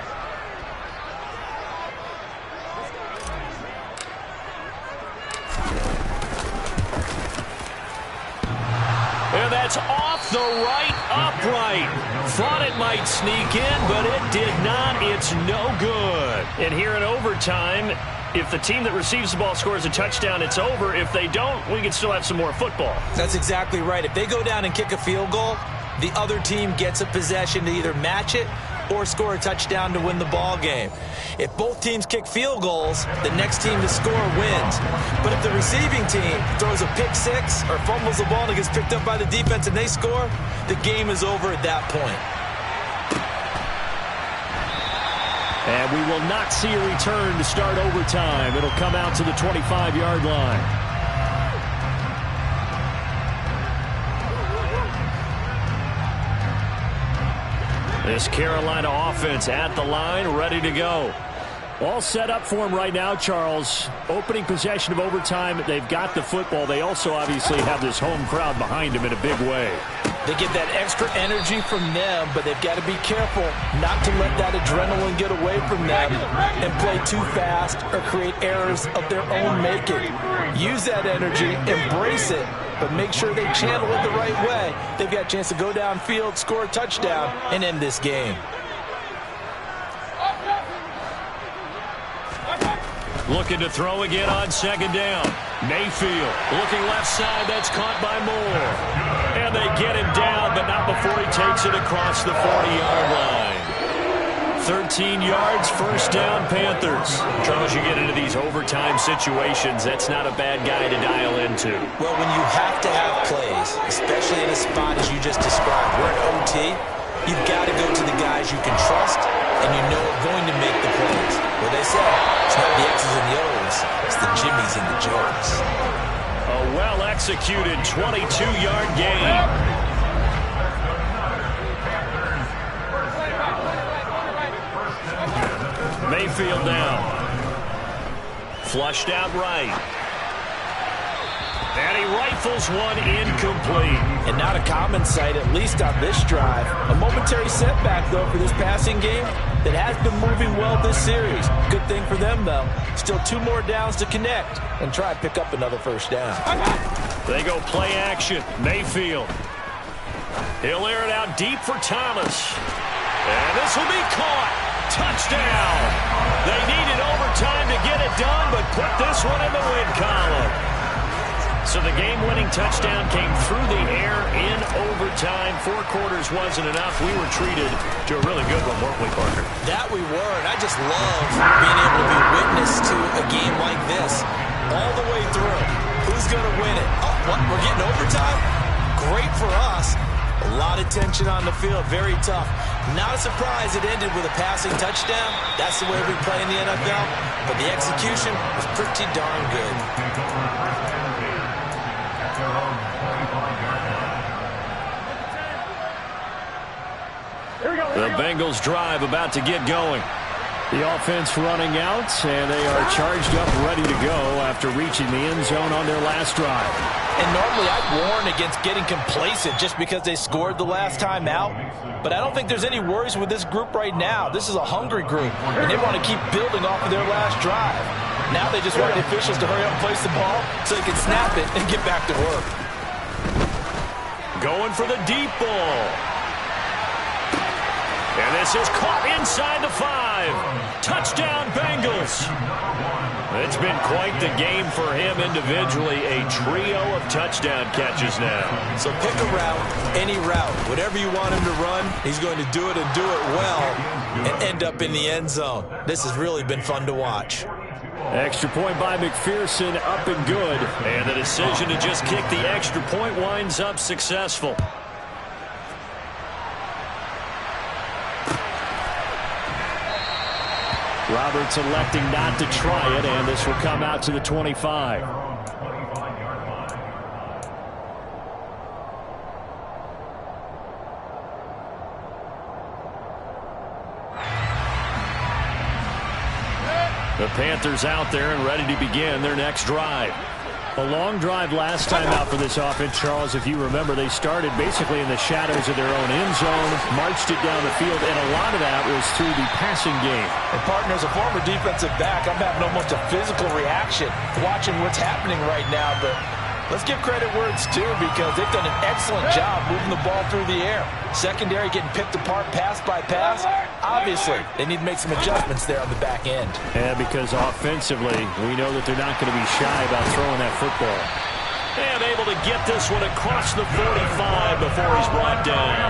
And that's off the right upright. Thought it might sneak in, but it did not. It's no good. And here in overtime, if the team that receives the ball scores a touchdown, it's over. If they don't, we can still have some more football. That's exactly right. If they go down and kick a field goal, the other team gets a possession to either match it or score a touchdown to win the ball game. If both teams kick field goals, the next team to score wins. But if the receiving team throws a pick six or fumbles the ball and it gets picked up by the defense and they score, the game is over at that point. And we will not see a return to start overtime. It'll come out to the 25-yard line. This Carolina offense at the line, ready to go. All set up for him right now, Charles. Opening possession of overtime. They've got the football. They also obviously have this home crowd behind them in a big way. They get that extra energy from them, but they've got to be careful not to let that adrenaline get away from them and play too fast or create errors of their own making. Use that energy, embrace it, but make sure they channel it the right way. They've got a chance to go downfield, score a touchdown, and end this game. Looking to throw again on second down. Mayfield looking left side. That's caught by Moore. And they get him down, but not before he takes it across the 40-yard line. 13 yards, first down, Panthers. Charles, you get into these overtime situations, that's not a bad guy to dial into. Well, when you have to have plays, especially in a spot as you just described, we're at OT, you've got to go to the guys you can trust and you know are going to make the plays. What they say, it's not the X's and the O's, it's the Jimmies and the Joes. A well-executed 22-yard gain. Mayfield down. Flushed out right. And he rifles one incomplete. And not a common sight, at least on this drive. A momentary setback, though, for this passing game that has been moving well this series. Good thing for them, though. Still 2 more downs to connect and try to pick up another first down. They go play action. Mayfield. He'll air it out deep for Thomas. And this will be caught. Touchdown. They needed overtime to get it done, but put this one in the win column. So the game-winning touchdown came through the air in overtime. 4 quarters wasn't enough. We were treated to a really good one, weren't we, Parker? That we were, and I just love being able to be witness to a game like this all the way through. Who's going to win it? Oh, what? We're getting overtime? Great for us. A lot of tension on the field. Very tough. Not a surprise it ended with a passing touchdown. That's the way we play in the NFL. But the execution was pretty darn good. The Bengals drive about to get going. The offense running out, and they are charged up, ready to go after reaching the end zone on their last drive. And normally I'd warn against getting complacent just because they scored the last time out. But I don't think there's any worries with this group right now. This is a hungry group, and they want to keep building off of their last drive. Now they just want the officials to hurry up and place the ball so they can snap it and get back to work. Going for the deep ball. And this is caught inside the 5. Touchdown, Bengals. It's been quite the game for him individually. A trio of touchdown catches now. So pick a route, any route. Whatever you want him to run, he's going to do it and do it well and end up in the end zone. This has really been fun to watch. Extra point by McPherson, up and good. And the decision to just kick the extra point winds up successful. Roberts electing not to try it, and this will come out to the 25. The Panthers out there and ready to begin their next drive. A long drive last time out for this offense, Charles. If you remember, they started basically in the shadows of their own end zone, marched it down the field, and a lot of that was through the passing game. And, partner, as a former defensive back, I'm having almost a physical reaction watching what's happening right now. But let's give credit where it's due because they've done an excellent job moving the ball through the air. Secondary getting picked apart pass by pass. Obviously, they need to make some adjustments there on the back end. Yeah, because offensively, we know that they're not going to be shy about throwing that football. And able to get this one across the 45 before he's brought down.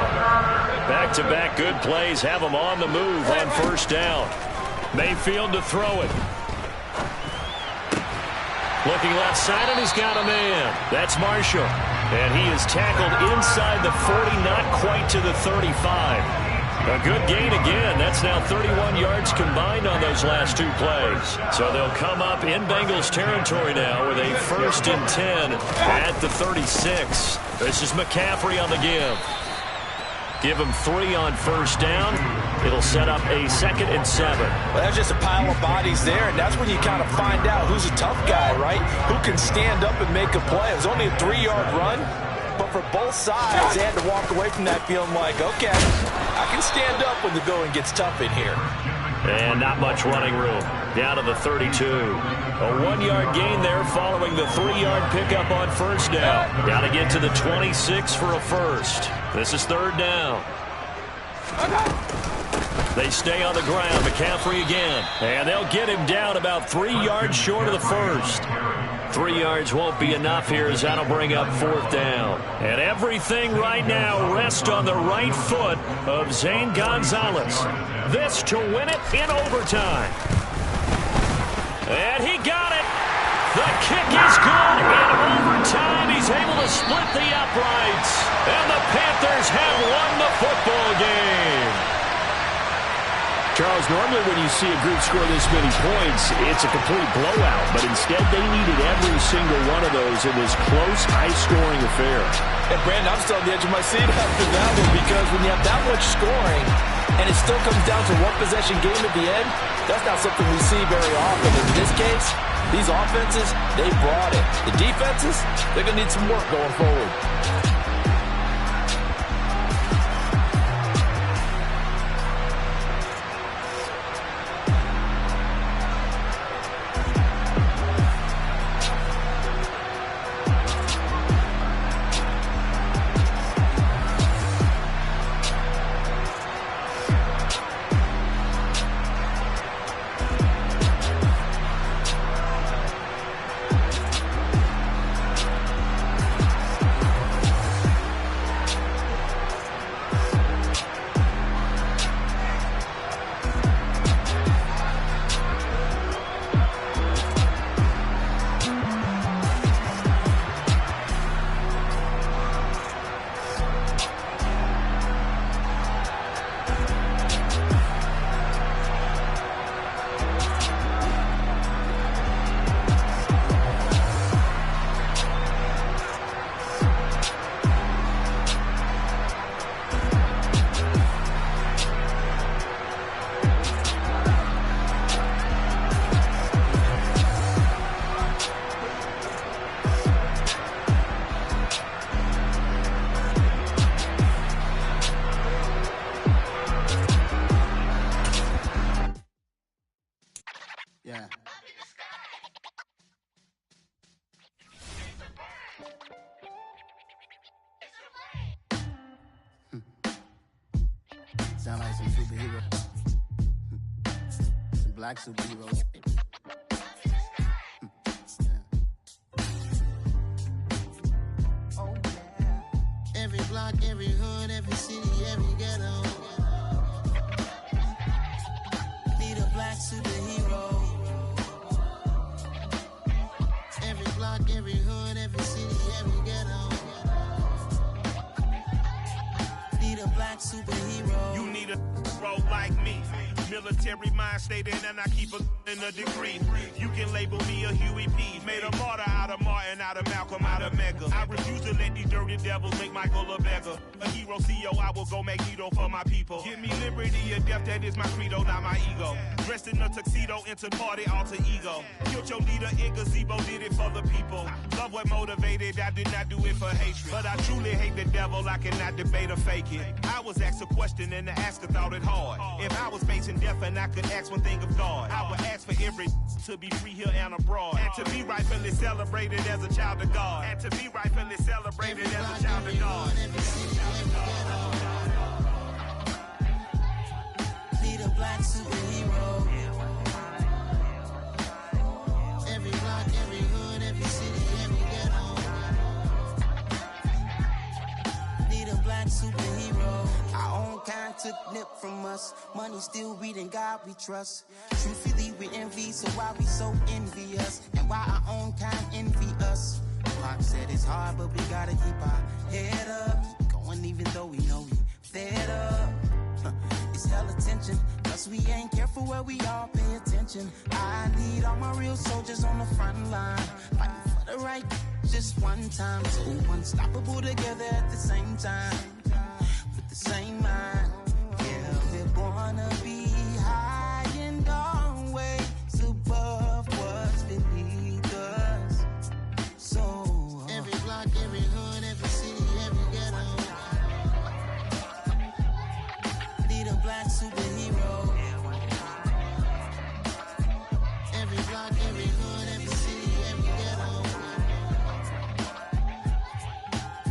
Back-to-back good plays have him on the move on first down. Mayfield to throw it. Looking left side, and he's got a man. That's Marshall. And he is tackled inside the 40, not quite to the 35. A good gain again. That's now 31 yards combined on those last 2 plays. So they'll come up in Bengals territory now with a 1st and 10 at the 36. This is McCaffrey on the give. Give him 3 on first down. It'll set up a 2nd and 7. Well, that's just a pile of bodies there, and that's when you kind of find out who's a tough guy, right? Who can stand up and make a play. It was only a 3-yard run, but for both sides, they had to walk away from that feeling like, okay, I can stand up when the going gets tough in here. And not much running room. Down to the 32. A 1-yard gain there following the 3-yard pickup on first down. Got to get to the 26 for a first. This is 3rd down. They stay on the ground. McCaffrey again. And they'll get him down about 3 yards short of the first. 3 yards won't be enough here as that'll bring up 4th down. And everything right now rests on the right foot of Zane Gonzalez. This to win it in overtime. And he got it. The kick is good. In overtime, he's able to split the uprights. And the Panthers have won the football game. Charles, normally when you see a group score this many points, it's a complete blowout. But instead, they needed every single one of those in this close, high-scoring affair. And, Brandon, I'm still on the edge of my seat after that one because when you have that much scoring and it still comes down to one possession game at the end, that's not something we see very often. In this case, these offenses, they brought it. The defenses, they're going to need some work going forward. sound like some superheroes. Some black superheroes. Oh, yeah. Every block, every hood, every city, every ghetto. Need a black superhero. Every block, every hood, every city, every ghetto. Need a black superhero. You need a role like me. Military mind stated, and I keep in a degree. You can label me a Huey P. Made a martyr out of Martin, out of Malcolm, out of Mega. I refuse to let these dirty devils make Michael a beggar. A hero CEO, I will go Magneto for my people. Give me liberty or death, that is my credo, not my ego. Dressed in a tuxedo, into party, alter ego. Killed your leader in gazebo, did it for the people. Love what motivated, I did not do it for hatred. But I truly hate the devil, I cannot debate or fake it. I was asked a question and the asker thought it hard. If I was facing death and I could ask one thing of God, I would ask for every to be free here and abroad, and to be rightfully celebrated as a child of God, and to be rightfully celebrated as a child of God. Need a black superhero. Every block, every hood, every city, every ghetto. Need a black superhero. Our own kind took nip from us. Money still reading God we trust. Truthfully we envy, so why we so envious? And why our own kind envy us? Pac said it's hard, but we gotta keep our head up. Keep going even though we know we fed up. It's hella tension, plus we ain't careful where we all pay attention. I need all my real soldiers on the front line, fighting for the right just one time. So unstoppable together at the same time, with the same mind. Yeah, we're born to be high and always above what's beneath us. So every block, every hood, every city, every ghetto. Need a black superhero. Every block, every hood, every city, every ghetto.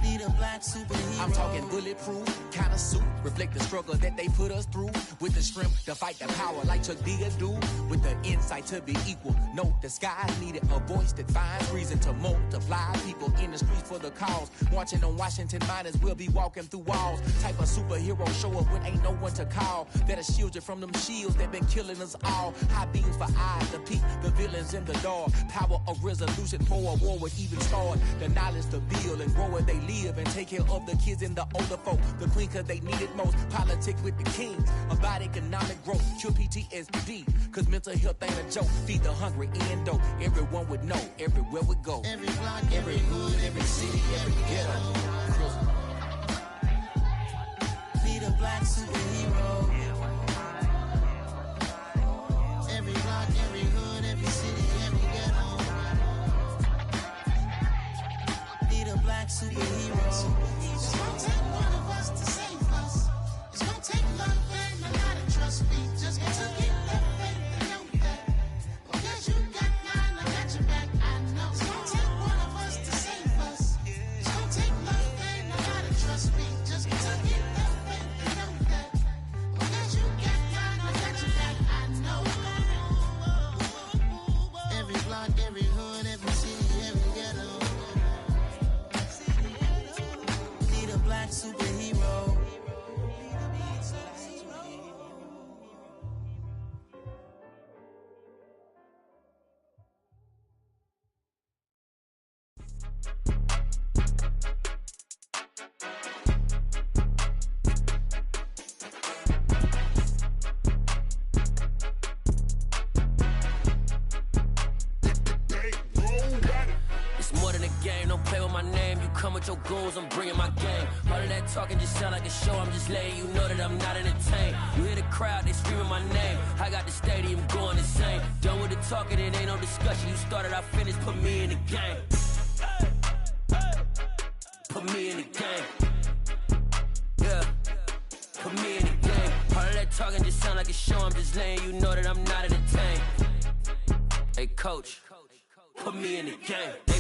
Need a black superhero. I'm talking bulletproof kind of suit, reflect the struggle that they put us through, with the strength to fight the power like Chuck D do, with the insight to be equal. No, the skies needed a voice that finds reason to multiply. People in the streets for the cause, marching on Washington miners will be walking through walls. Type of superhero show up when ain't no one to call, that'll shield you from them shields that been killing us all. High beams for eyes to peek the villains in the dark. Power of resolution for a war would even start. The knowledge to build and grow where they live, and take care of the kids and the older folk. The queen cause they need it most. Politics with the kings about economic growth. Cure PTSD cause mental health ain't a joke. Feed the hungry and dope. Everyone would know everywhere we go. Every block, every hood, every city, every ghetto. Need a black superhero. Every block, every hood, every city, every ghetto. Need a black superhero. It's gonna take one of us to save us. It's gonna take love and a lot of trust. We just got to get that faith and know that. Because you got mine, I got your back, I know. It's gonna take one of us to save us. It's gonna take love and a lot of trust. We just got to get that faith and know that. Because you got mine, I got your back, I know. Every block, every hood, every city, every ghetto. Need a black superhero. It's more than a game, don't play with my name. You come with your goons, I'm bringing my game. All of that talking just sound like a show, I'm just letting you know that I'm not entertained. You hear the crowd, they screaming my name. I got the stadium going insane. Done with the talking, it ain't no discussion. You started, I finished, put me in the game. Put me in the game. Yeah, put me in the game. All of that talking just sound like a show, I'm just letting you know that I'm not entertained. Hey coach, put me in the game. They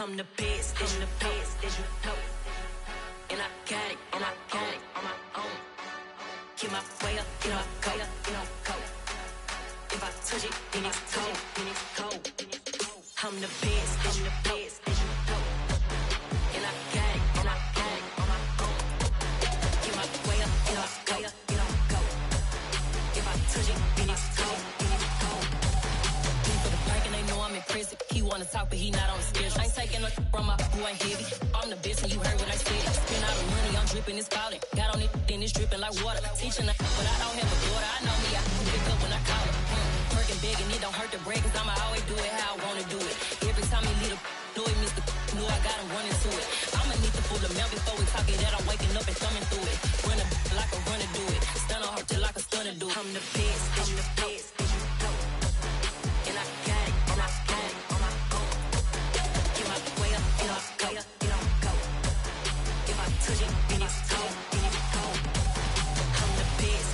I'm the best, that you know. And I got it, and I got it on my own. Get my way up, get my go, go. If I touch it, then it's cold, I'm the best, that you know. And I got it, and I got it on my own. Get my way up, get my go. If I touch it, then it's cold, For the bank and they know I'm in prison. He wanna talk, but he not on the schedule. I ain't taking no from my boy ain't heavy. I'm the best and you heard what I said. Spend all the money, I'm dripping, it's falling. Got on it, then it's dripping like water. Teaching her, but I don't have a daughter. I know me, I can pick up when I call her. Working big and it don't hurt the break, cause I'ma always do it how I wanna do it. Every time he lead a do it, Mr. Knew I got him running to it. I'ma need to pull the mail before we talk it that I'm waking up and thumbing through it. Run a like a runner do it. Stun on her till like a stunner do it. I'm the best, and I got it, and I got it on my own. Get my way up, get my go. If I touch it, then it's cold, I'm the best,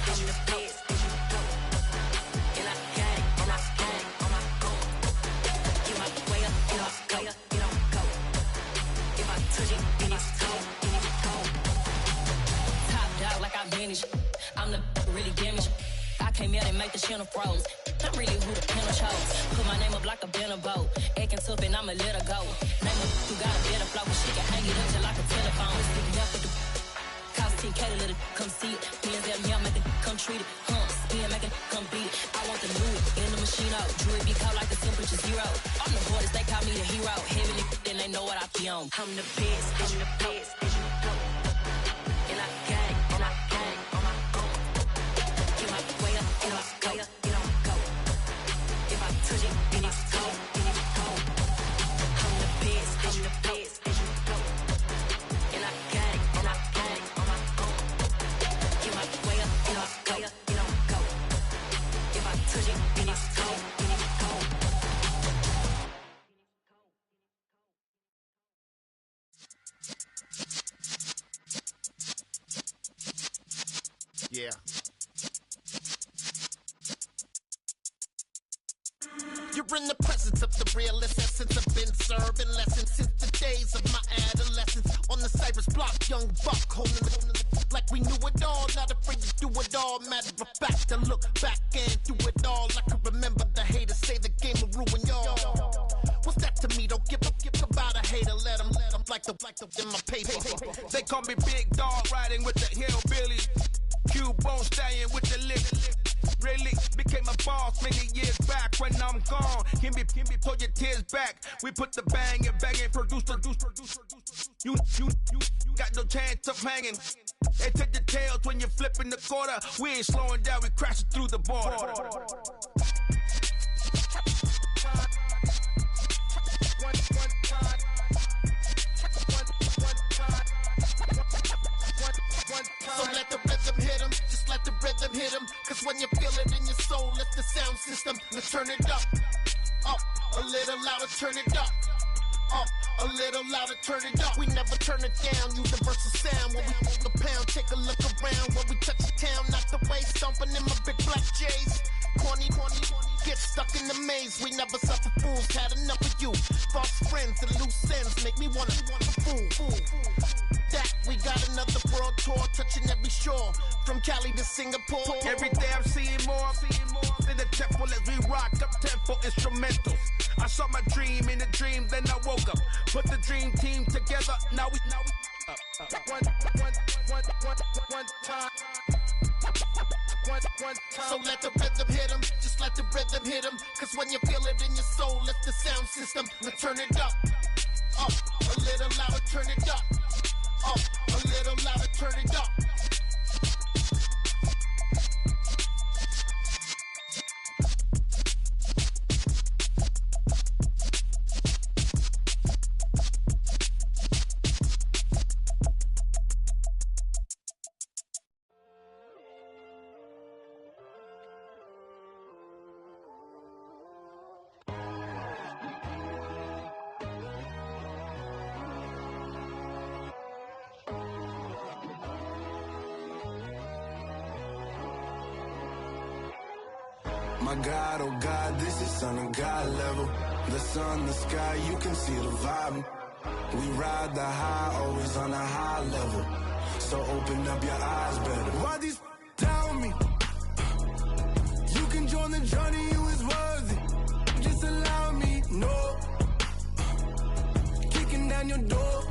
and I got it, and I got it on my own. Get my way up, get my go. If I touch it, then it's cold, Top dog like I manage. I'm the really damaged. I came out and make the channel froze. I'm really who the panel chose. Put my name up like a banner boat. Acting tough and I'ma let her go. Name her who got a better flow, but she can hang it up just like a telephone. Sticking up with the cost 10K to let it come see it. Me and them, yeah, make it come treat it. Spin, make it come beat it. I want the Louis in the machine out. Jewelry be cold like the temperature 0. I'm the hardest, they call me the hero. Heavenly, then they know what I be on. I'm the best, and I got it, and I got it on my own. Get my way up, get my go. If I touch it, then it's cold, I'm the best, and I got it, on my own. Get my way up, get my go. If I touch it, then it's cold, Yeah. You're in the presence of the realest essence. I've been serving lessons since the days of my adolescence. On the Cypress block, young buck holding it like we knew it all. Not afraid to do it all. Matter of fact, I look back and do it all. I can remember the haters say the game will ruin y'all. What's that to me? Don't give about a hater. Let them like the in my paper. They call me Big Dog, riding with the hillbillies. Q-Bone stallion with the lick. Really became a boss many years back. When I'm gone, can be pull your tears back. We put the bang and produce. You got no chance of hanging. They take your tails when you're flipping the quarter. We ain't slowing down, we crashing through the border. So let the rhythm hit him, just let the rhythm hit him. Cause when you feel it in your soul, lift the sound system. Let's turn it up, a little louder, turn it up. A little louder, turn it up. We never turn it down, universal sound. When we move the pound, take a look around. When we touch the town, not the way, stomping in my big black J's. Corny, get stuck in the maze. We never suffer fools, had enough of you. False friends and loose ends make me wanna fool. That we got another world tour, touching every shore, from Cali to Singapore. Every day I'm seeing more in the temple as we rock up tempo instrumentals. I saw my dream in a dream, then I woke up. Put the dream team together, now we one time. So let the rhythm hit him, just let the rhythm hit him. Cause when you feel it in your soul, lift the sound system. Now turn it up, a little louder, turn it up, a little louder, turn it up. My God, oh God, this is son of God level. The sun, the sky, you can see the vibe. We ride the high, always on a high level. So open up your eyes better. Why these tell me? You can join the journey, you is worthy. Just allow me, no. Kicking down your door.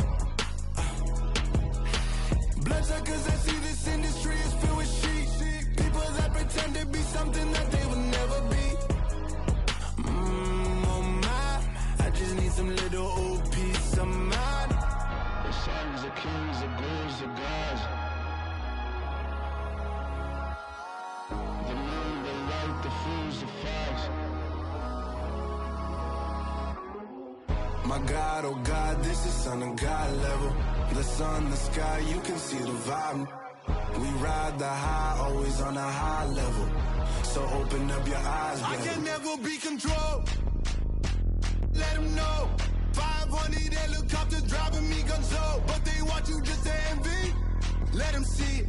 Bloodsuckers, I see this industry is filled with sheep. People that pretend to be something that they will never be. Oh my, I just need some little old peace of mind. The sons, the kings, the ghouls, the gods. The moon, the light, the fools, the facts. My God, oh God, this is son of God level. The sun, the sky, you can see the vibe. We ride the high, always on a high level. So open up your eyes, baby. I can never be controlled. Let them know. 500 helicopters driving me gonzo. But they want you just to envy. Let them see it.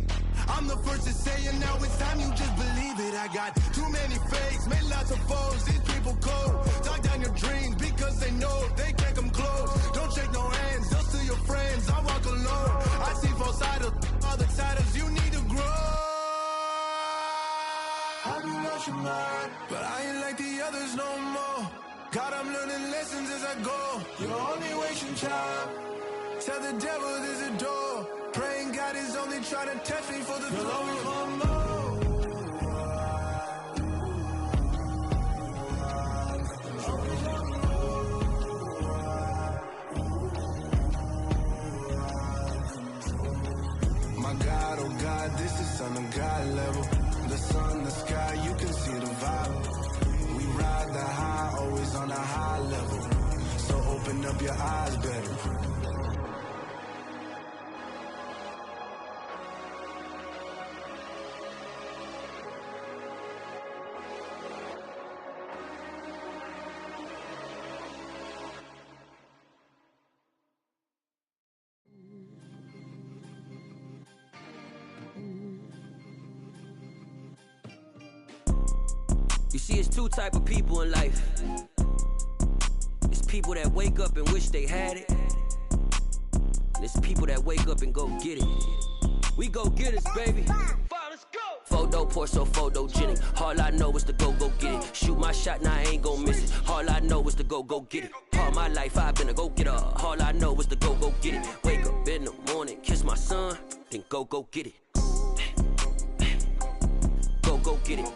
I'm the first to say it, now it's time you just believe it. I got too many fakes, made lots of foes. These people cold. Talk down your dreams because they know they can't come close. Don't shake no hands, just to your friends. I walk alone. I see both sides, other siders. You need to grow. Have you lost your mind? But I ain't like the others no more. God, I'm learning lessons as I go. You're only wasting time. Tell the devil there's a door. Praying God is only trying to test me for the glory. You'll always want more. My God, oh God, this is son of God level. The sun, the sky, you can see the vibe. We ride the high, always on a high level. So open up your eyes better. You see, it's two type of people in life. It's people that wake up and wish they had it. And it's people that wake up and go get it. We go get it, baby. Photo poor, so photogenic. All I know is to go get it. Shoot my shot, now I ain't gon' miss it. All I know is to go get it. All my life I've been a go-getter. All I know is to go get it. Wake up in the morning, kiss my son, then go get it. Go get it.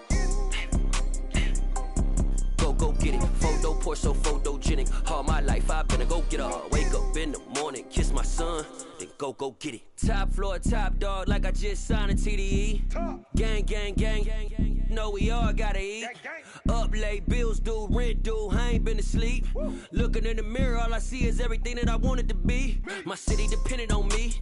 Go get it. Photo poor, so photogenic. All my life I've been a go-getter. Wake up in the morning, kiss my son, then go get it. Top floor, top dog, like I just signed a TDE. Gang, gang, gang, gang, gang. Know we all gotta eat. Up late, bills due, rent due, I ain't been asleep. Looking in the mirror, all I see is everything that I wanted to be. My city depended on me,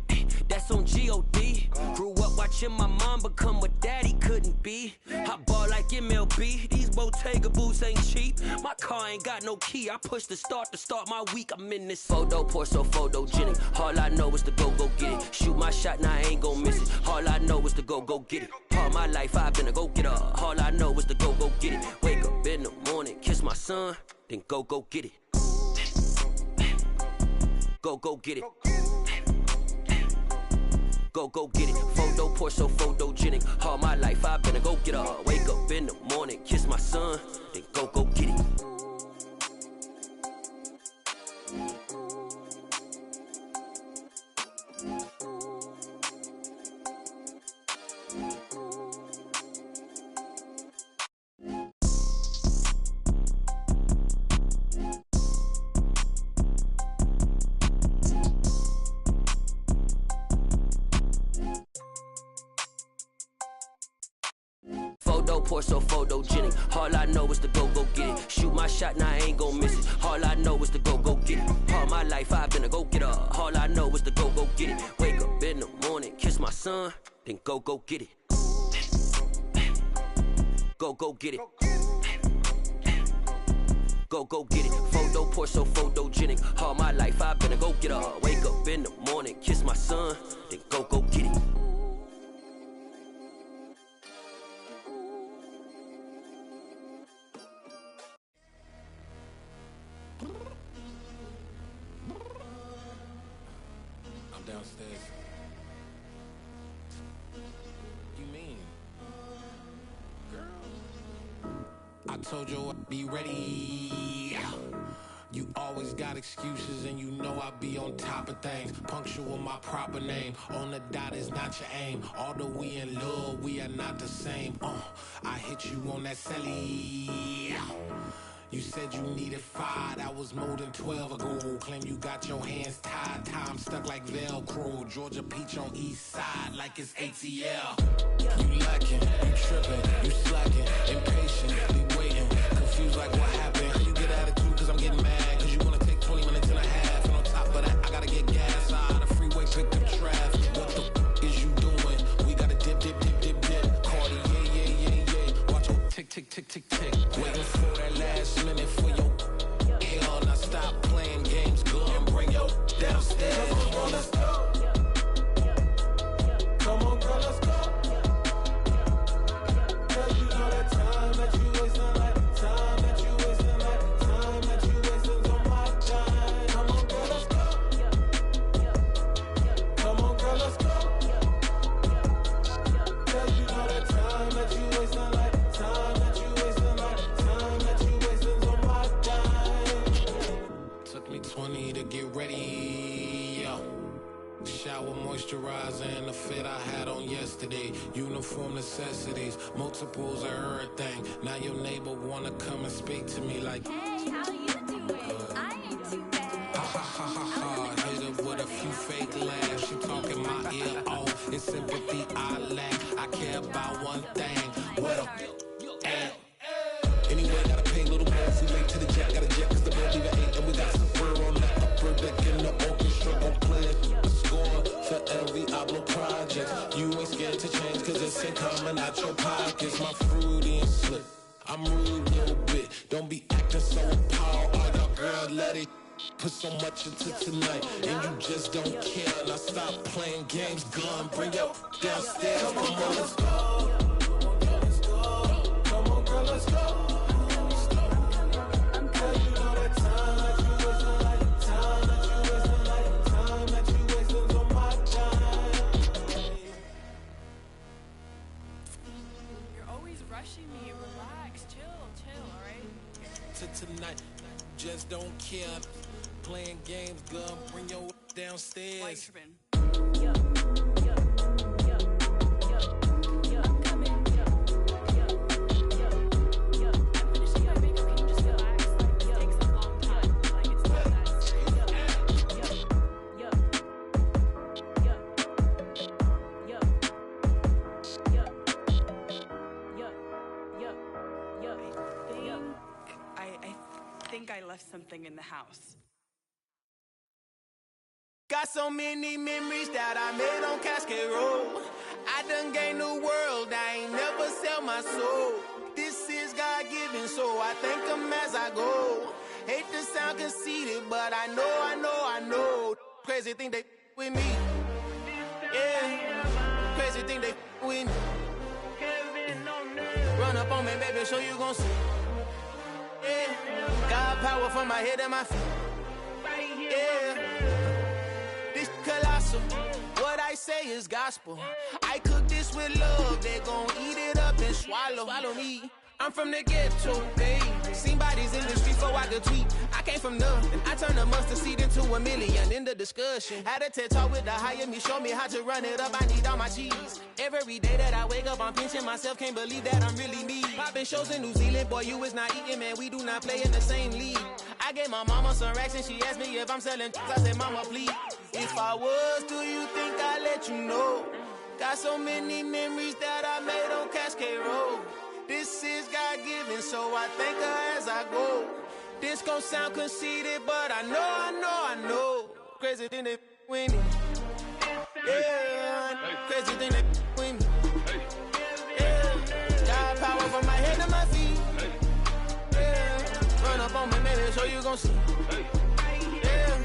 that's on G.O.D. Grew up watching my mom become what daddy couldn't be. I ball like MLB, these Bottega boots ain't cheap. My car ain't got no key, I push the start to start my week. I'm in this photo poor, so photogenic. All I know is to go get it. Shoot my shot, now I ain't gon' miss it. All I know is to go get it. All my life I've been a go-getter. All I know is to go get it. Wake up in the morning, kiss my son, then go get it. Go get it. Go get it. Photo poor, so photogenic. All my life I've been a go-getter. Wake up in the morning, kiss my son, then go get it. Photo poor, so photogenic. All I know is to go get it. Shoot my shot, now I ain't gon' miss it. All I know is to go get it. All my life I've been a go-getter. All I know is to go get it. Wake up in the morning, kiss my son, then go get it. Go get it. Go get it. Photo poor, so photogenic. All my life I've been a go-getter. Wake up in the morning, kiss my son, then go get it. downstairs. You mean? Girl. I told you I'd be ready. You always got excuses and you know I be on top of things. Punctual my proper name. On the dot is not your aim. Although we in love, we are not the same. I hit you on that celly. You said you needed 5, that was more than 12 ago. Claim you got your hands tied, time stuck like Velcro. Georgia Peach on east side like it's ATL. You lacking, you tripping, you slacking, impatient, be waiting, confused like what happened. You get attitude cause I'm getting mad, cause you wanna take 20 minutes and a half. And on top of that, I gotta get gas out of the freeway, pick up traffic. What the is you doing? We gotta dip. Cardi, yeah. Watch your tick. Waiting for that last minute for your hell. Now stop playing games, go and bring your downstairs. Come on, let's go. Come on, girl, let's go. Girl, you know that time that you wasting, like time that you wasting, like time that you wasting on my time. Come on, girl, let's go. Come on, girl, let's go. Girl, you know that time that you wasting, like time that you wasting, like time that you wasting on my time. Took me 20 to get ready, yo. Shower moisturizer and the fit I had on yesterday. Uniform necessities, multiples of everything. Now your neighbor wanna come and speak to me like, hey, how you doing? I ain't too bad. Ha. Hit her with a few fake laughs. She talking my ear off. It's sympathy I lack. I care about one thing. What up? Anyway, gotta pay a little more if we late to the jet. Gotta jet cause the boat leave at 8. And we got some fur on the upper deck in the orchestra. Gon' play a score for every Ablo project. You ain't scared to change cause it's ain't coming out your pockets. My fruity and slick. I'm rude a little bit. Don't be acting so appalled. All y'all girl, let it put so much into tonight. And you just don't care. Now stop playing games, gun. Bring your downstairs. Come on, let's go. Come on, girl, let's go. Me, relax, chill, alright? Tonight, just don't care. Playing games, girl, bring your downstairs. Why you tripping? I left something in the house. Got so many memories that I made on Cascade Road. I done gained the world, I ain't never sell my soul. This is God-given, so I thank him as I go. Hate to sound conceited, but I know. Crazy thing they with me. Yeah, crazy thing they with me. Run up on me, baby, so you gon' see. Yeah, God power from my head and my feet. Yeah, this colossal. What I say is gospel. I cook this with love. They gon' eat it up and swallow me. I'm from the ghetto, babe. Seen bodies in the streets so I could tweet. I came from nothing. I turned a mustard seed into $1 million in the discussion. Had a TED talk with the higher me, show me how to run it up. I need all my cheese. Every day that I wake up, I'm pinching myself. Can't believe that I'm really me. Popping shows in New Zealand, boy, you is not eating, man. We do not play in the same league. I gave my mama some racks and she asked me if I'm selling. I said, mama, please. If I was, do you think I'd let you know? Got so many memories that I made on Cascade Road. This is God-given, so I thank her as I go. This gon' sound conceited, but I know. Crazy thing they with me. Yeah, crazy thing they with me. Yeah, got power from my head to my feet. Yeah, run up on me, baby, so you gon' see. Yeah.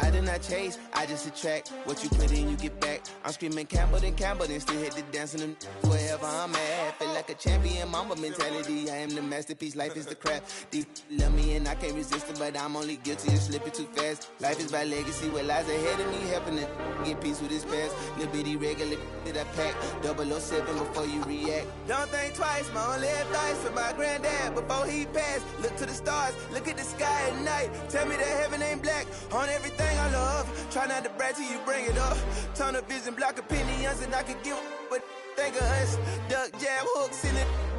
I did not chase, I just attract. What you put in, you get back. I'm screaming Campbell, then still hit the dancing them wherever I'm at. Feel like a champion, mamba mentality. I am the masterpiece, life is the crap. Deep love me and I can't resist it, but I'm only guilty of slipping too fast. Life is by legacy, what lies ahead of me, helping to get peace with his past. Little bitty regular that I pack, 007 before you react. Don't think twice, my only advice for my granddad before he passed. Look to the stars, look at the sky at night. Tell me that heaven ain't black on everything I love. Try not to brag till you bring it up. Tunnel vision, block opinions, and I could give but think of us. Duck, jab, hooks in it.